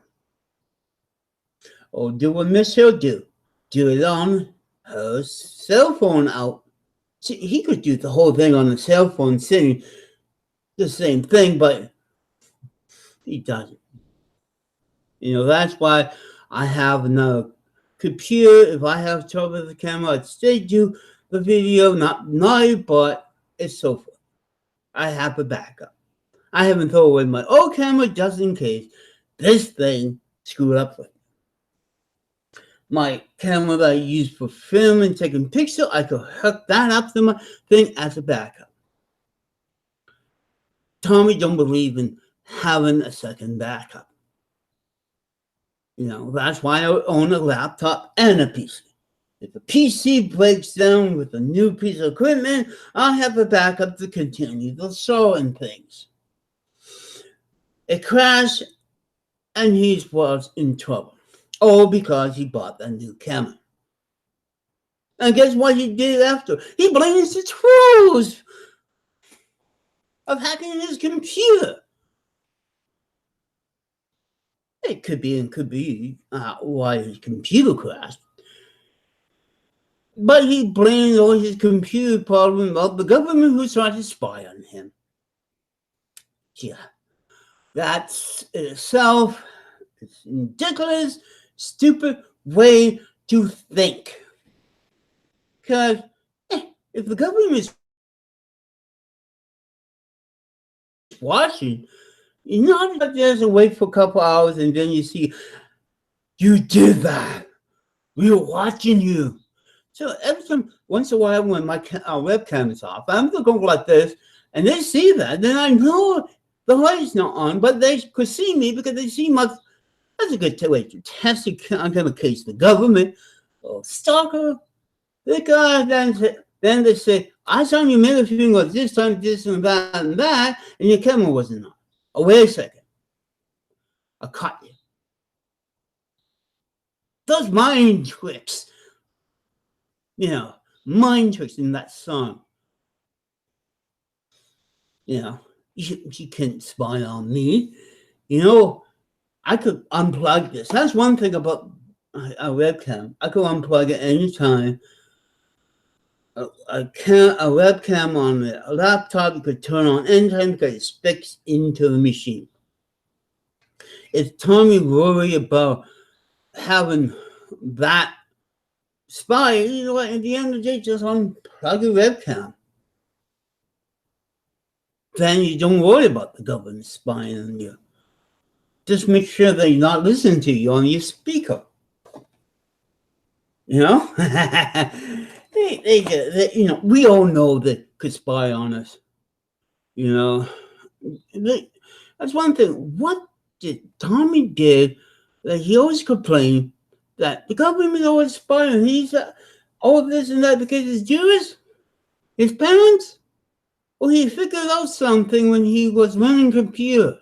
Or do what Miss Hill do. Do it on her cell phone out. See, he could do the whole thing on the cell phone sitting the same thing, but he doesn't. That's why I have another computer. If I have trouble with the camera, I'd still do the video, not now, but it's so forth. I have a backup. I haven't thrown away my old camera just in case this thing screwed up with me. My camera that I use for filming and taking pictures, I could hook that up to my thing as a backup. Tommy don't believe in having a second backup. That's why I own a laptop and a PC. If the PC breaks down with a new piece of equipment, I'll have a backup to continue the show and things. It crashed and he was in trouble. All because he bought a new camera. And guess what he did after? He blames the trolls of hacking his computer. It could be why his computer crashed. But he blamed all his computer problems on the government who tried to spy on him. Yeah, that's in itself, it's ridiculous, stupid way to think. Because if the government is watching, you're not just wait for a couple hours and then you see, you did that. We were watching you. So every time, once in a while, when my webcam is off, I'm going to go like this, and they see that. Then I know the light's not on, but they could see me because they see my. That's a good way to test it. I'm going to case the government or stalker. The guy then they say, I saw you made a finger this time, this and that, and your camera wasn't on. Oh, wait a second. I caught you. Those mind tricks. Mind tricks in that song. You can't spy on me. I could unplug this. That's one thing about a webcam. I could unplug it anytime. A webcam on a laptop you could turn on anytime because it sticks into the machine. If Tommy worried about having that spy, at the end of the day, just unplug your webcam. Then you don't worry about the government spying on you. Just make sure they're not listening to you on your speaker. they we all know they could spy on us. That's one thing. What did Tommy did that he always complained that the government always spy on him. He's all this and that because he's Jewish? His parents? Well, he figured out something when he was running computers.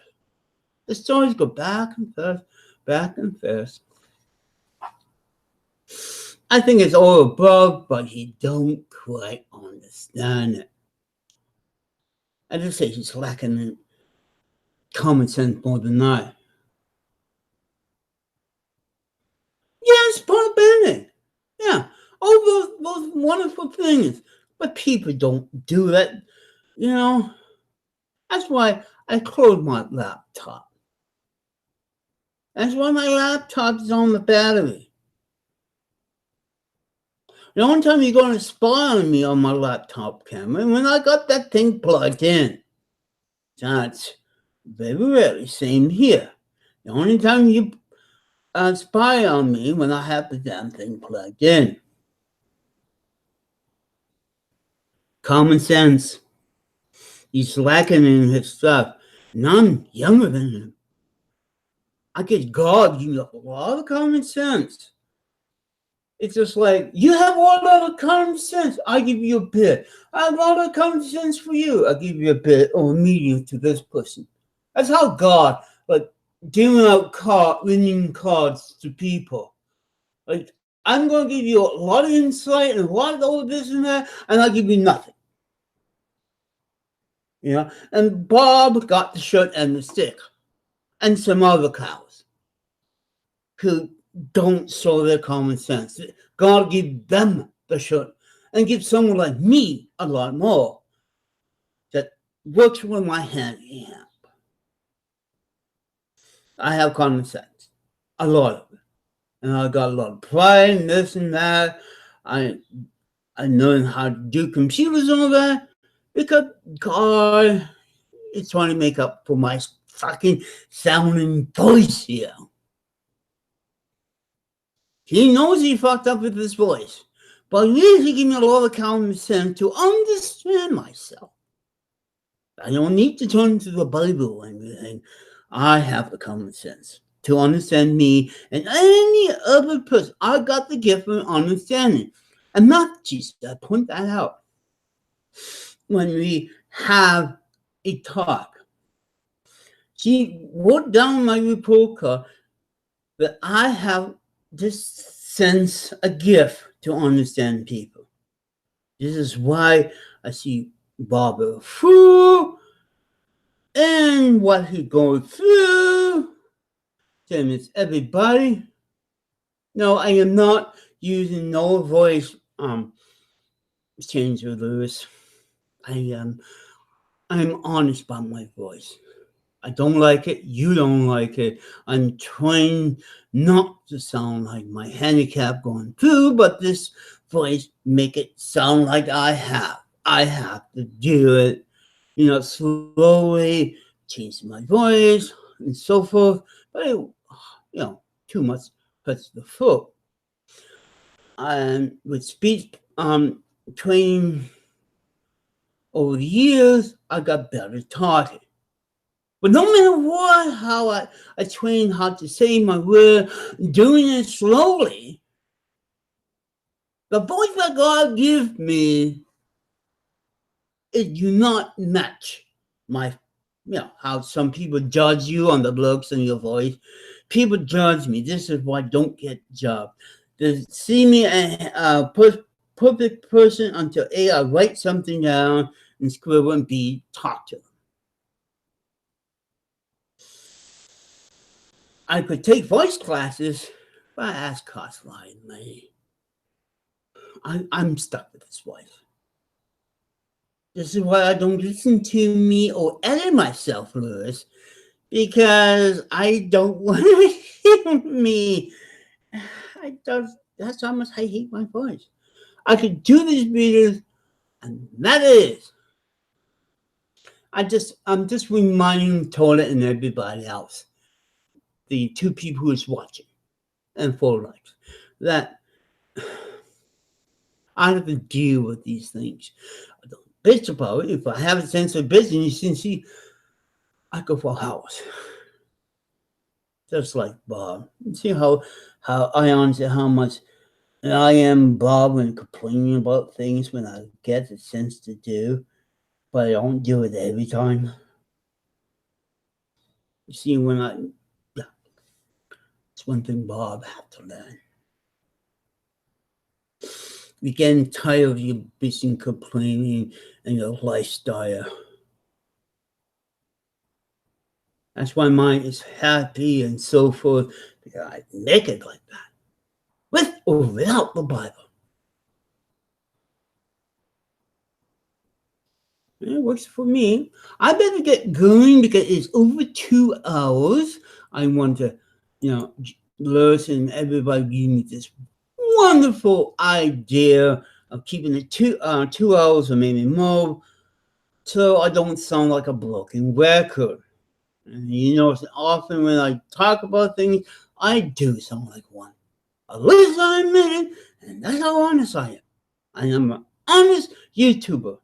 The stories go back and forth, back and forth. I think it's all above, but he don't quite understand it. I just say he's lacking in common sense more than I. Yes, part of Bennett. Yeah, all those wonderful things. But people don't do that, That's why I close my laptop. That's why my laptop is on the battery. The only time you're going to spy on me on my laptop camera when I got that thing plugged in. That's very rarely. Same here. The only time you spy on me when I have the damn thing plugged in. Common sense. He's lacking in his stuff. And I'm younger than him. I get God, a lot of common sense. It's just like, you have a lot of common sense. I give you a bit. I have a lot of common sense for you. I give you a bit or a medium to this person. That's how God, giving out winning cards to people. I'm going to give you a lot of insight and a lot of all this and that, and I'll give you nothing. And Bob got the shirt and the stick. And some other cows who don't show their common sense. God give them the shirt and give someone like me a lot more that works with my hand in hand. I have common sense, a lot of it. And I got a lot of pride and this and that. I know how to do computers and all that. because God is trying to make up for my fucking sounding voice here. He knows he fucked up with his voice, but he usually gives me a lot of common sense to understand myself. I don't need to turn to the Bible or anything. I have the common sense to understand me and any other person. I got the gift of understanding. And not Jesus, I point that out. When we have a talk, she wrote down my report card that I have this sense, a gift to understand people. This is why I see Barbara through and what he going through. Same as everybody. No, I am not using no voice changer, Lewis. I'm honest about my voice. I don't like it. You don't like it. I'm trying not to sound like my handicap going through, but this voice make it sound like I have. I have to do it, slowly change my voice and so forth. But too much hurts the foot. And with speech training over the years, I got better taught it. But no matter what, how I train how to say my word, doing it slowly, the voice that God gives me, it do not match my, how some people judge you on the looks and your voice. People judge me. This is why I don't get job. They see me a perfect person until A, I write something down and scribble, and B, talk to them. I could take voice classes, but I ask cost a lot of money. I'm stuck with this voice. This is why I don't listen to me or edit myself, Lewis, because I don't want to hear me. That's how much I hate my voice. I could do these videos, and that is. I'm just reminding Toilet and everybody else, the two people who's watching and 4 likes, that I have to deal with these things. I don't bitch about it. If I have a sense of business, you can see I go for a house. Just like Bob. You see how I answer how much I am Bob when complaining about things when I get the sense to do, but I don't do it every time. You see, it's one thing Bob had to learn. We're getting tired of you bitching, complaining, and your lifestyle. That's why mine is happy and so forth, because I make it like that, with or without the Bible. It works for me. I better get going because it's over 2 hours. I want to, listen, everybody give me this wonderful idea of keeping it 2 hours or maybe more, so I don't sound like a broken record. And often when I talk about things, I do sound like one. At least I admit it, and that's how honest I am. I am an honest YouTuber.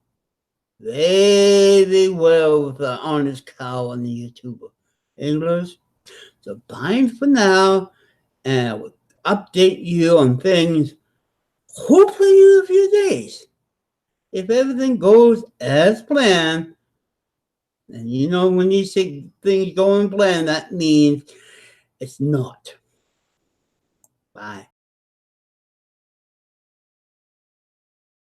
Very well with an honest cow on the YouTuber. English. So bye for now, and I will update you on things hopefully in a few days. If everything goes as planned, and when you say things go in plan, that means it's not. Bye.